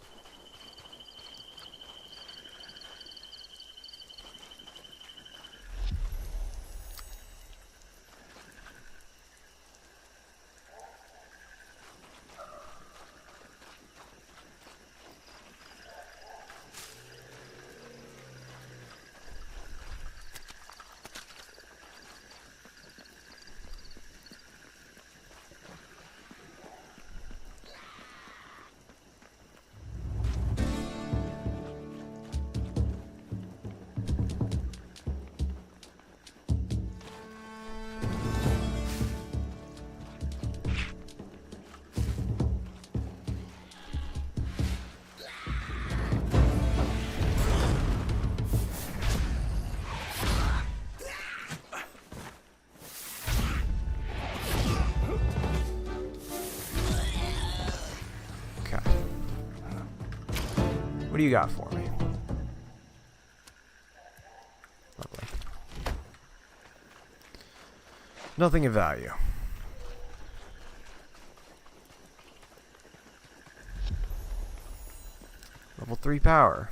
do you got for me? Lovely. Nothing of value. Level 3 power.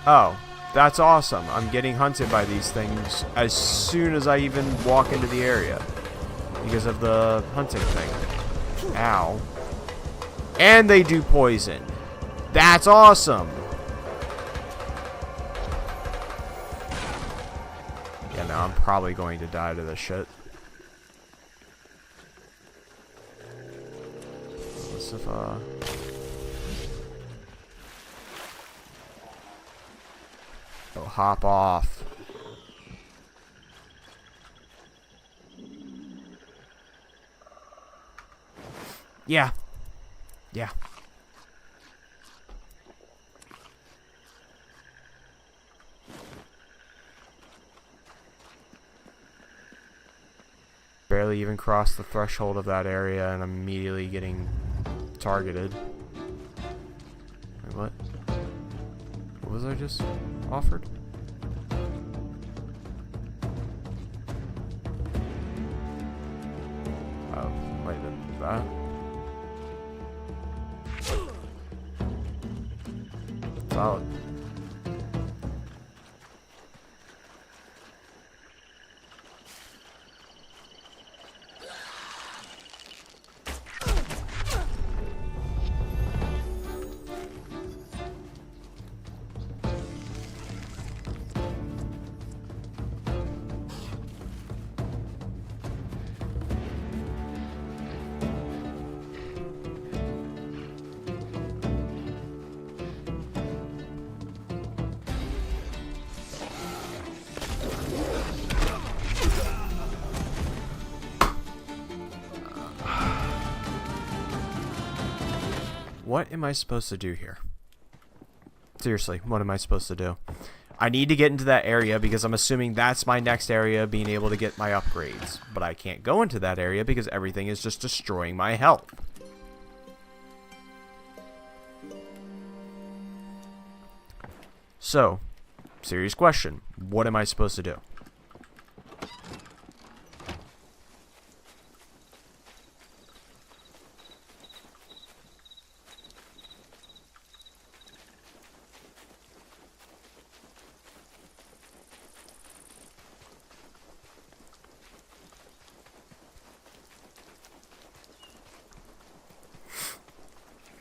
Oh, that's awesome. I'm getting hunted by these things as soon as I even walk into the area. Because of the hunting thing. Ow. And they do poison. That's awesome. Yeah, no, I'm probably going to die to this shit. Let's if, oh, hop off. Yeah. Yeah. Barely even crossed the threshold of that area and I'm immediately getting targeted. Wait, what? What was I just offered? Oh, wait, that? Solid. What am I supposed to do here? Seriously, what am I supposed to do? I need to get into that area because I'm assuming that's my next area being able to get my upgrades. But I can't go into that area because everything is just destroying my health. So, serious question. What am I supposed to do?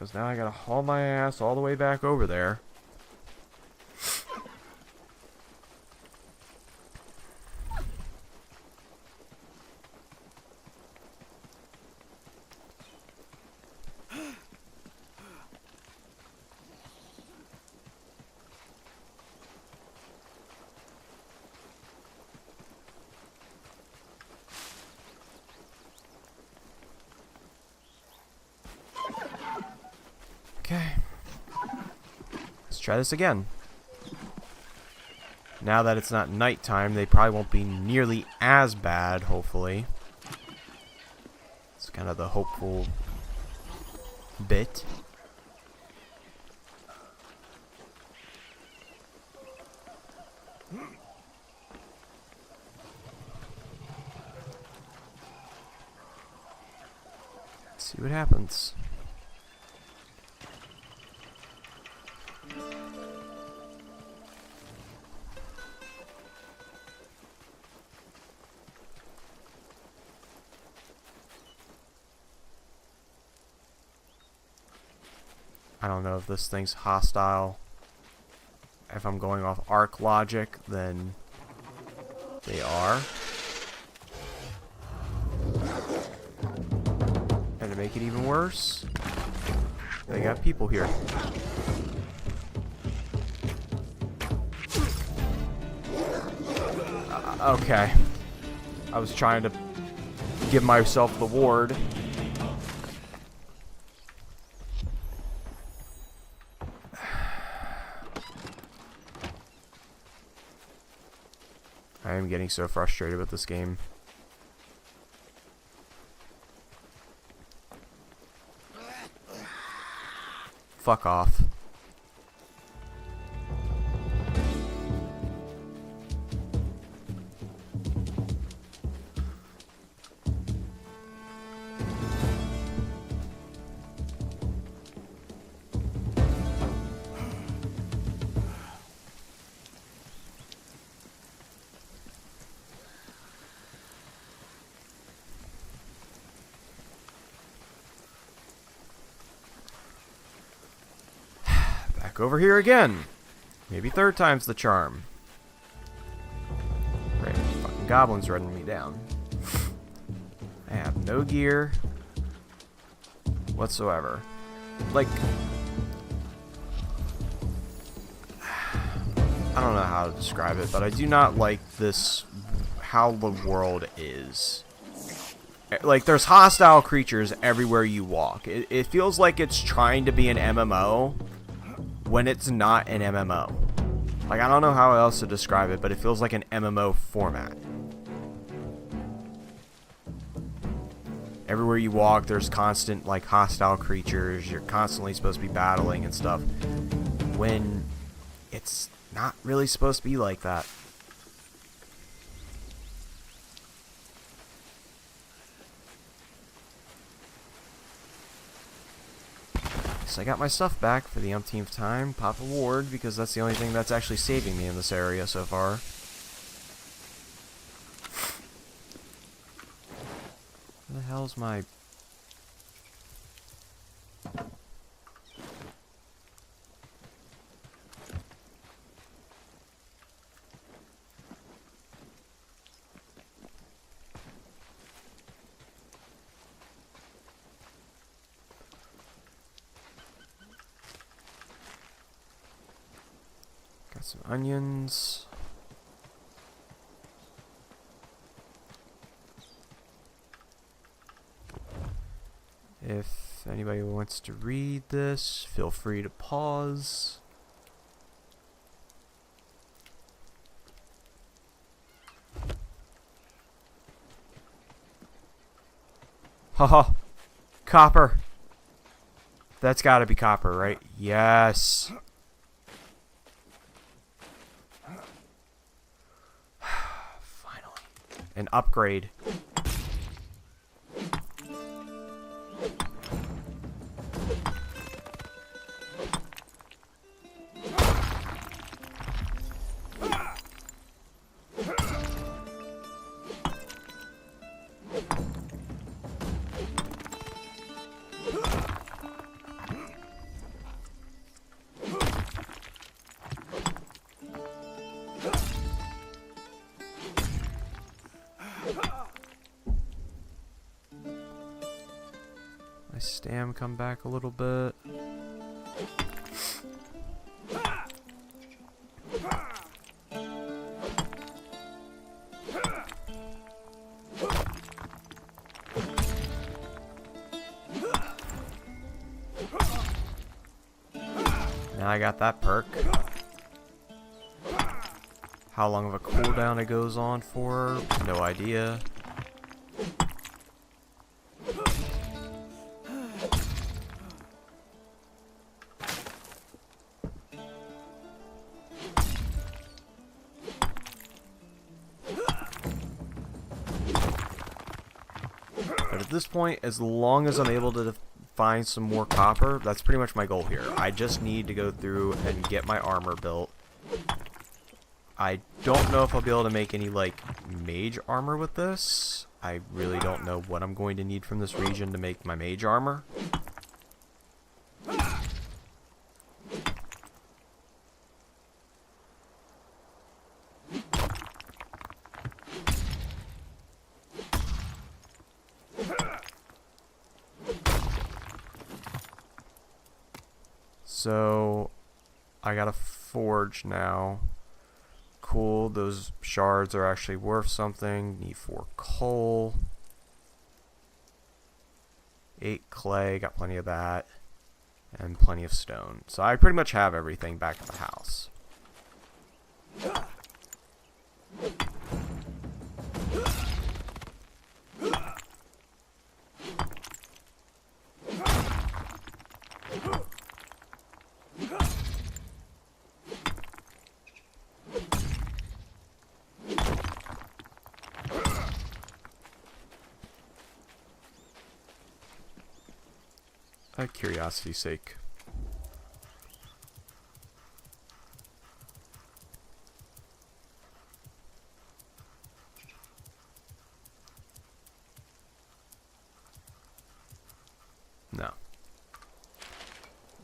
Because now I gotta haul my ass all the way back over there. Okay. Let's try this again. Now that it's not nighttime, they probably won't be nearly as bad, hopefully. It's kind of the hopeful bit. Let's see what happens. I don't know if this thing's hostile. If I'm going off arc logic, then they are. And to make it even worse, they got people here. Okay. I was trying to give myself the ward. I am getting so frustrated with this game. Fuck off. Over here again. Maybe third time's the charm. Great. Fucking goblins running me down. I have no gear whatsoever. Like, I don't know how to describe it, but I do not like this, how the world is. Like, there's hostile creatures everywhere you walk. It feels like it's trying to be an MMO when it's not an MMO. Like, I don't know how else to describe it, but it feels like an MMO format. Everywhere you walk, there's constant, like, hostile creatures. You're constantly supposed to be battling and stuff, when it's not really supposed to be like that. So I got my stuff back for the umpteenth time. Pop a ward, because that's the only thing that's actually saving me in this area so far. Where the hell's my... Got some onions. If anybody wants to read this, feel free to pause. Haha, copper. That's gotta be copper, right? Yes. An upgrade. Stam come back a little bit. Now I got that perk. How long of a cooldown it goes on for, no idea. But at this point, as long as I'm able to find some more copper, that's pretty much my goal here. I just need to go through and get my armor built. I don't know if I'll be able to make any, like, mage armor with this. I really don't know what I'm going to need from this region to make my mage armor. So, I got a forge now. Cool, those shards are actually worth something. Need 4 coal. 8 clay, got plenty of that. And plenty of stone. So I pretty much have everything back at the house. curiosity's sake. No.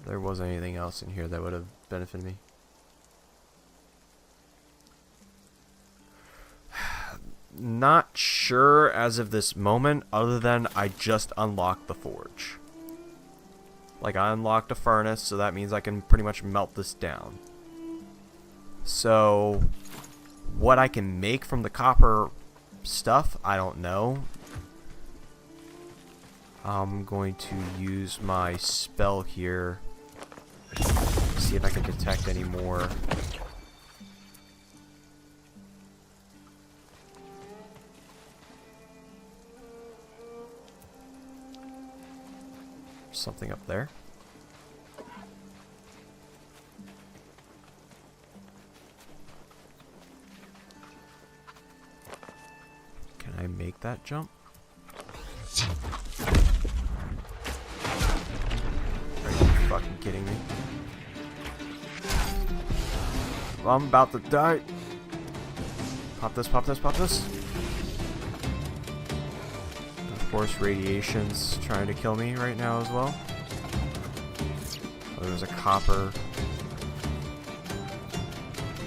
There wasn't anything else in here that would have benefited me. Not sure as of this moment, other than I just unlocked the forge. Like, I unlocked a furnace, so that means I can pretty much melt this down. So, what I can make from the copper stuff, I don't know. I'm going to use my spell here. See if I can detect any more. Something up there. Can I make that jump? Are you fucking kidding me? Well, I'm about to die. Pop this, pop this, pop this. Of course, radiation's trying to kill me right now as well. Oh, there's a copper.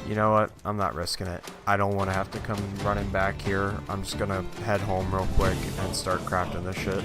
You know what? I'm not risking it. I don't want to have to come running back here. I'm just gonna head home real quick and start crafting this shit.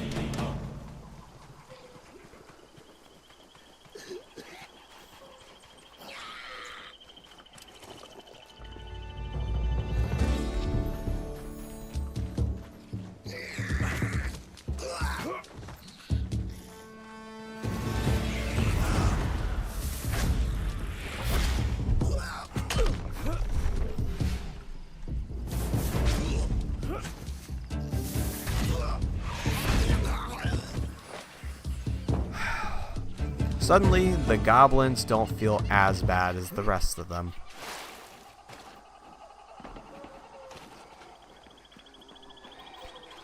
Suddenly, the goblins don't feel as bad as the rest of them.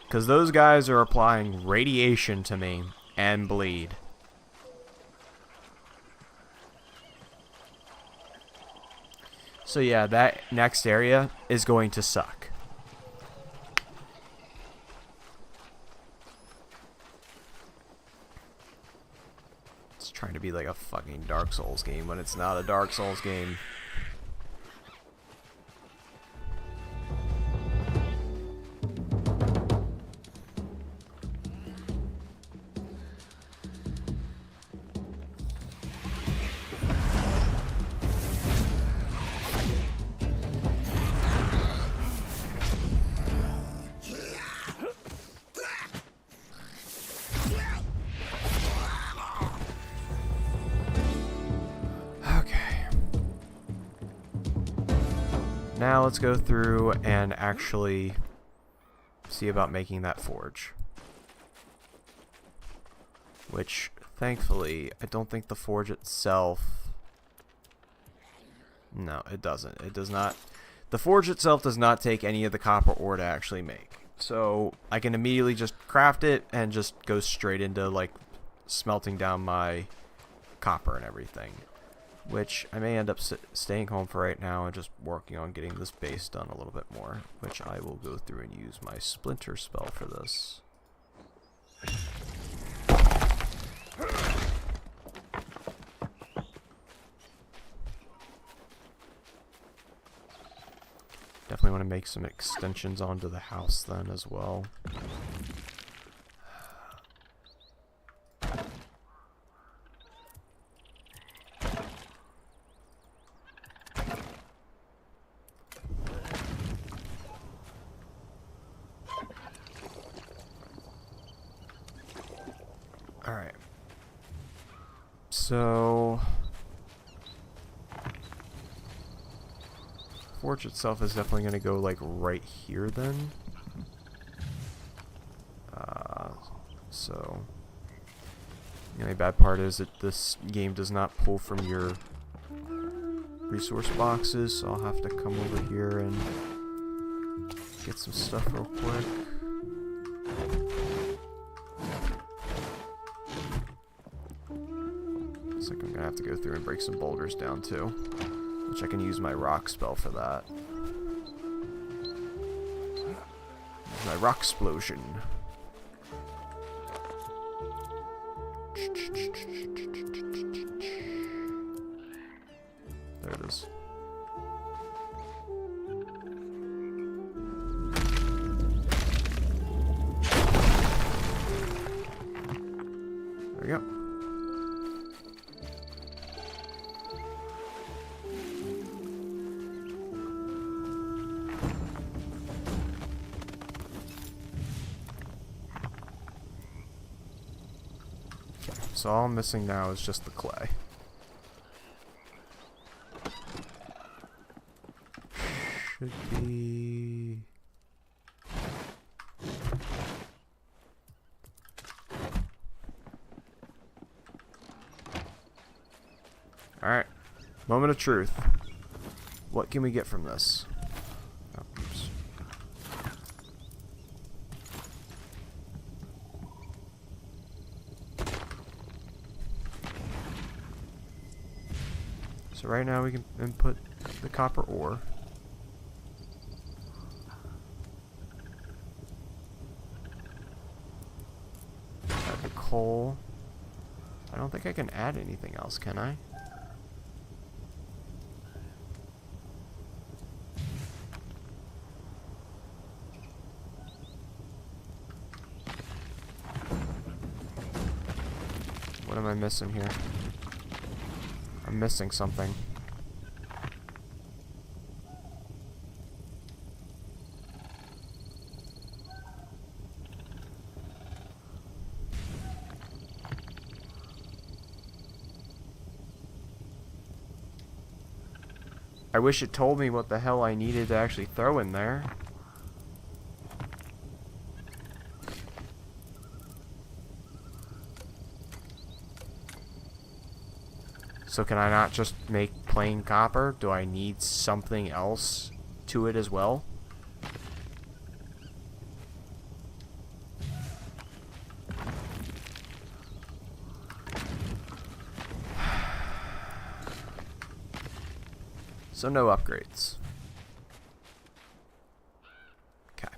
Because those guys are applying radiation to me and bleed. So yeah, that next area is going to suck. Trying to be like a fucking Dark Souls game when it's not a Dark Souls game. Now let's go through and actually see about making that forge. Which, thankfully, I don't think the forge itself... No, it doesn't. It does not... The forge itself does not take any of the copper ore to actually make. So, I can immediately just craft it and just go straight into, like, smelting down my copper and everything. Which I may end up staying home for right now and just working on getting this base done a little bit more. Which I will go through and use my splinter spell for this. Definitely want to make some extensions onto the house then as well. Alright. So... Forge itself is definitely going to go, like, right here then. So... The only bad part is that this game does not pull from your resource boxes, so I'll have to come over here and get some stuff real quick. Looks like I'm gonna have to go through and break some boulders down too, which I can use my rock spell for that. My rock explosion. There it is. There we go. So all I'm missing now is just the clay. Should be... Alright. Moment of truth. What can we get from this? Oh, oops. So right now we can input the copper ore. Add the coal. I don't think I can add anything else, can I? What am I missing here? I'm missing something. I wish it told me what the hell I needed to actually throw in there. So can I not just make plain copper? Do I need something else to it as well? So no upgrades. Okay.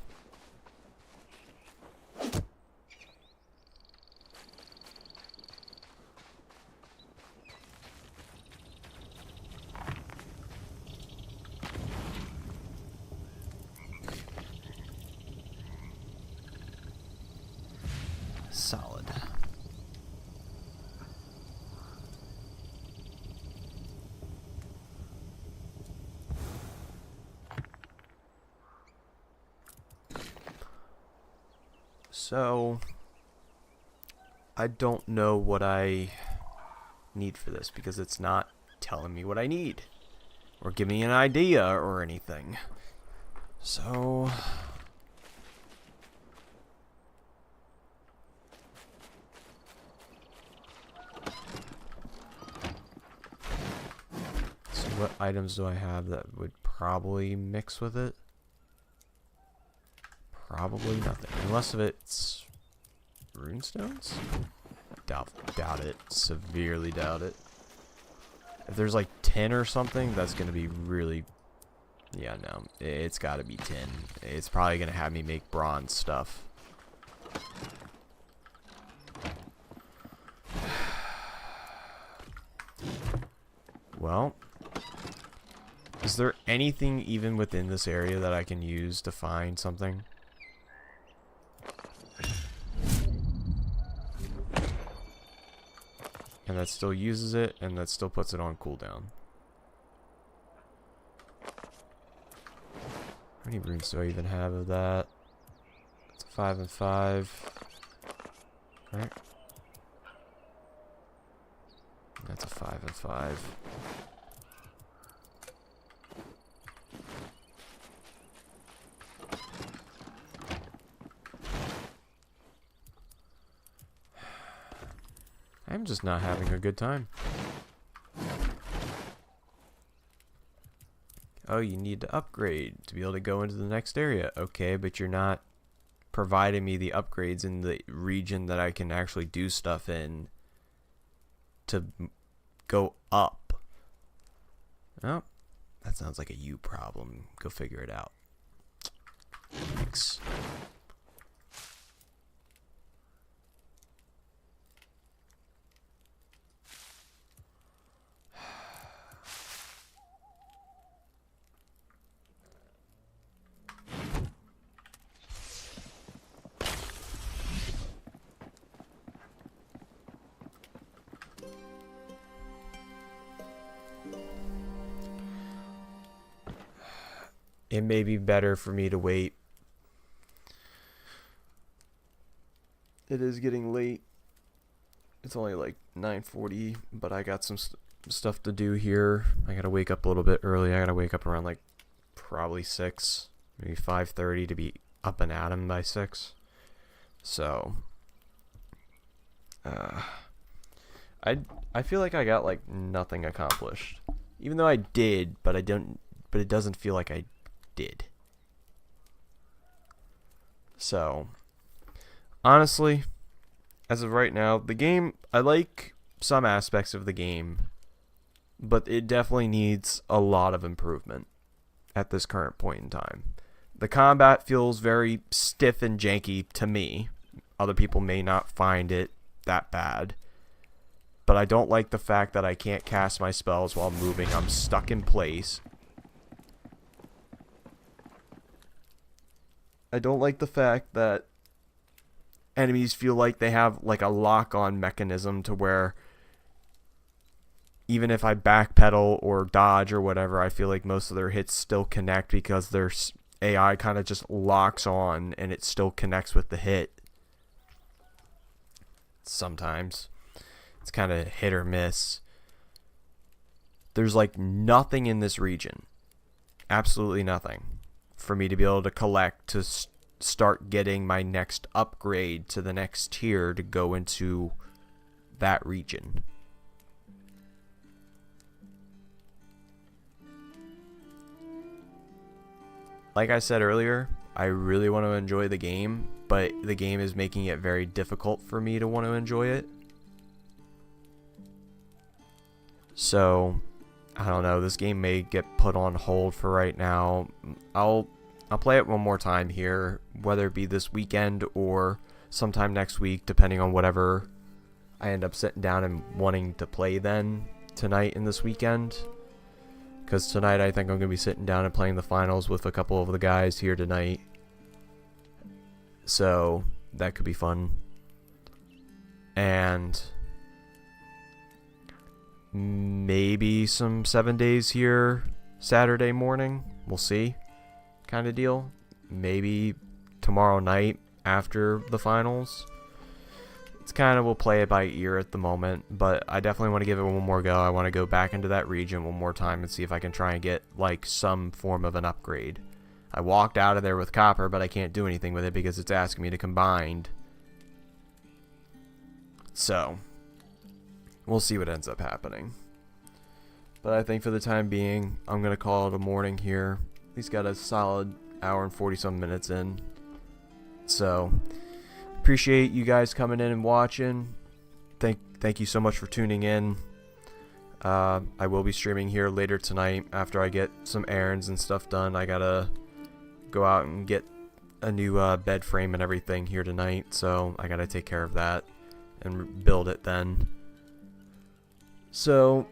Solid. So, I don't know what I need for this because it's not telling me what I need or giving me an idea or anything. So, what items do I have that would probably mix with it? Probably nothing. Unless if it's runestones? Doubt it. Severely doubt it. If there's like 10 or something, that's gonna be really... Yeah, no. It's gotta be 10. It's probably gonna have me make bronze stuff. Well... Is there anything even within this area that I can use to find something? And that still uses it, and that still puts it on cooldown. How many runes do I even have of that? It's a 5 and 5. Right? That's a 5 and 5. I'm just not having a good time. Oh, you need to upgrade to be able to go into the next area. Okay, but you're not providing me the upgrades in the region that I can actually do stuff in to go up. Oh, that sounds like a you problem. Go figure it out. Thanks. It may be better for me to wait. It is getting late. It's only like 9:40, but I got some stuff to do here. I gotta wake up a little bit early. I gotta wake up around like probably 6, maybe 5:30 to be up and at 'em by 6. So, I feel like I got like nothing accomplished, even though I did, but I don't. But it doesn't feel like I did. So, honestly, as of right now, the game, I like some aspects of the game, but it definitely needs a lot of improvement at this current point in time. The combat feels very stiff and janky to me. Other people may not find it that bad. But I don't like the fact that I can't cast my spells while moving. I'm stuck in place. I don't like the fact that enemies feel like they have like a lock-on mechanism to where even if I backpedal or dodge or whatever, I feel like most of their hits still connect because their AI kind of just locks on and it still connects with the hit. Sometimes. It's kind of hit or miss. There's like nothing in this region. Absolutely nothing. For me to be able to collect to start getting my next upgrade to the next tier to go into that region. Like I said earlier, I really want to enjoy the game, but the game is making it very difficult for me to want to enjoy it. So, I don't know, this game may get put on hold for right now. I'll play it one more time here, whether it be this weekend or sometime next week, depending on whatever I end up sitting down and wanting to play then, tonight and this weekend. Because tonight I think I'm going to be sitting down and playing the finals with a couple of the guys here tonight. So, that could be fun. And maybe some 7 days here Saturday morning. We'll see. Kind of deal. Maybe tomorrow night after the finals. It's kind of, we'll play it by ear at the moment, but I definitely want to give it one more go. I want to go back into that region one more time and see if I can try and get like some form of an upgrade. I walked out of there with copper, but I can't do anything with it because it's asking me to combine. So, we'll see what ends up happening. But I think for the time being, I'm going to call it a morning here. He's got a solid hour and 40 some minutes in. So, appreciate you guys coming in and watching. Thank you so much for tuning in. I will be streaming here later tonight after I get some errands and stuff done. I gotta go out and get a new bed frame and everything here tonight, so I gotta take care of that and build it then. So,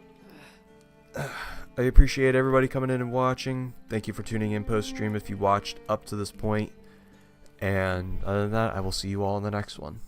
I appreciate everybody coming in and watching. Thank you for tuning in post-stream if you watched up to this point. And other than that, I will see you all in the next one.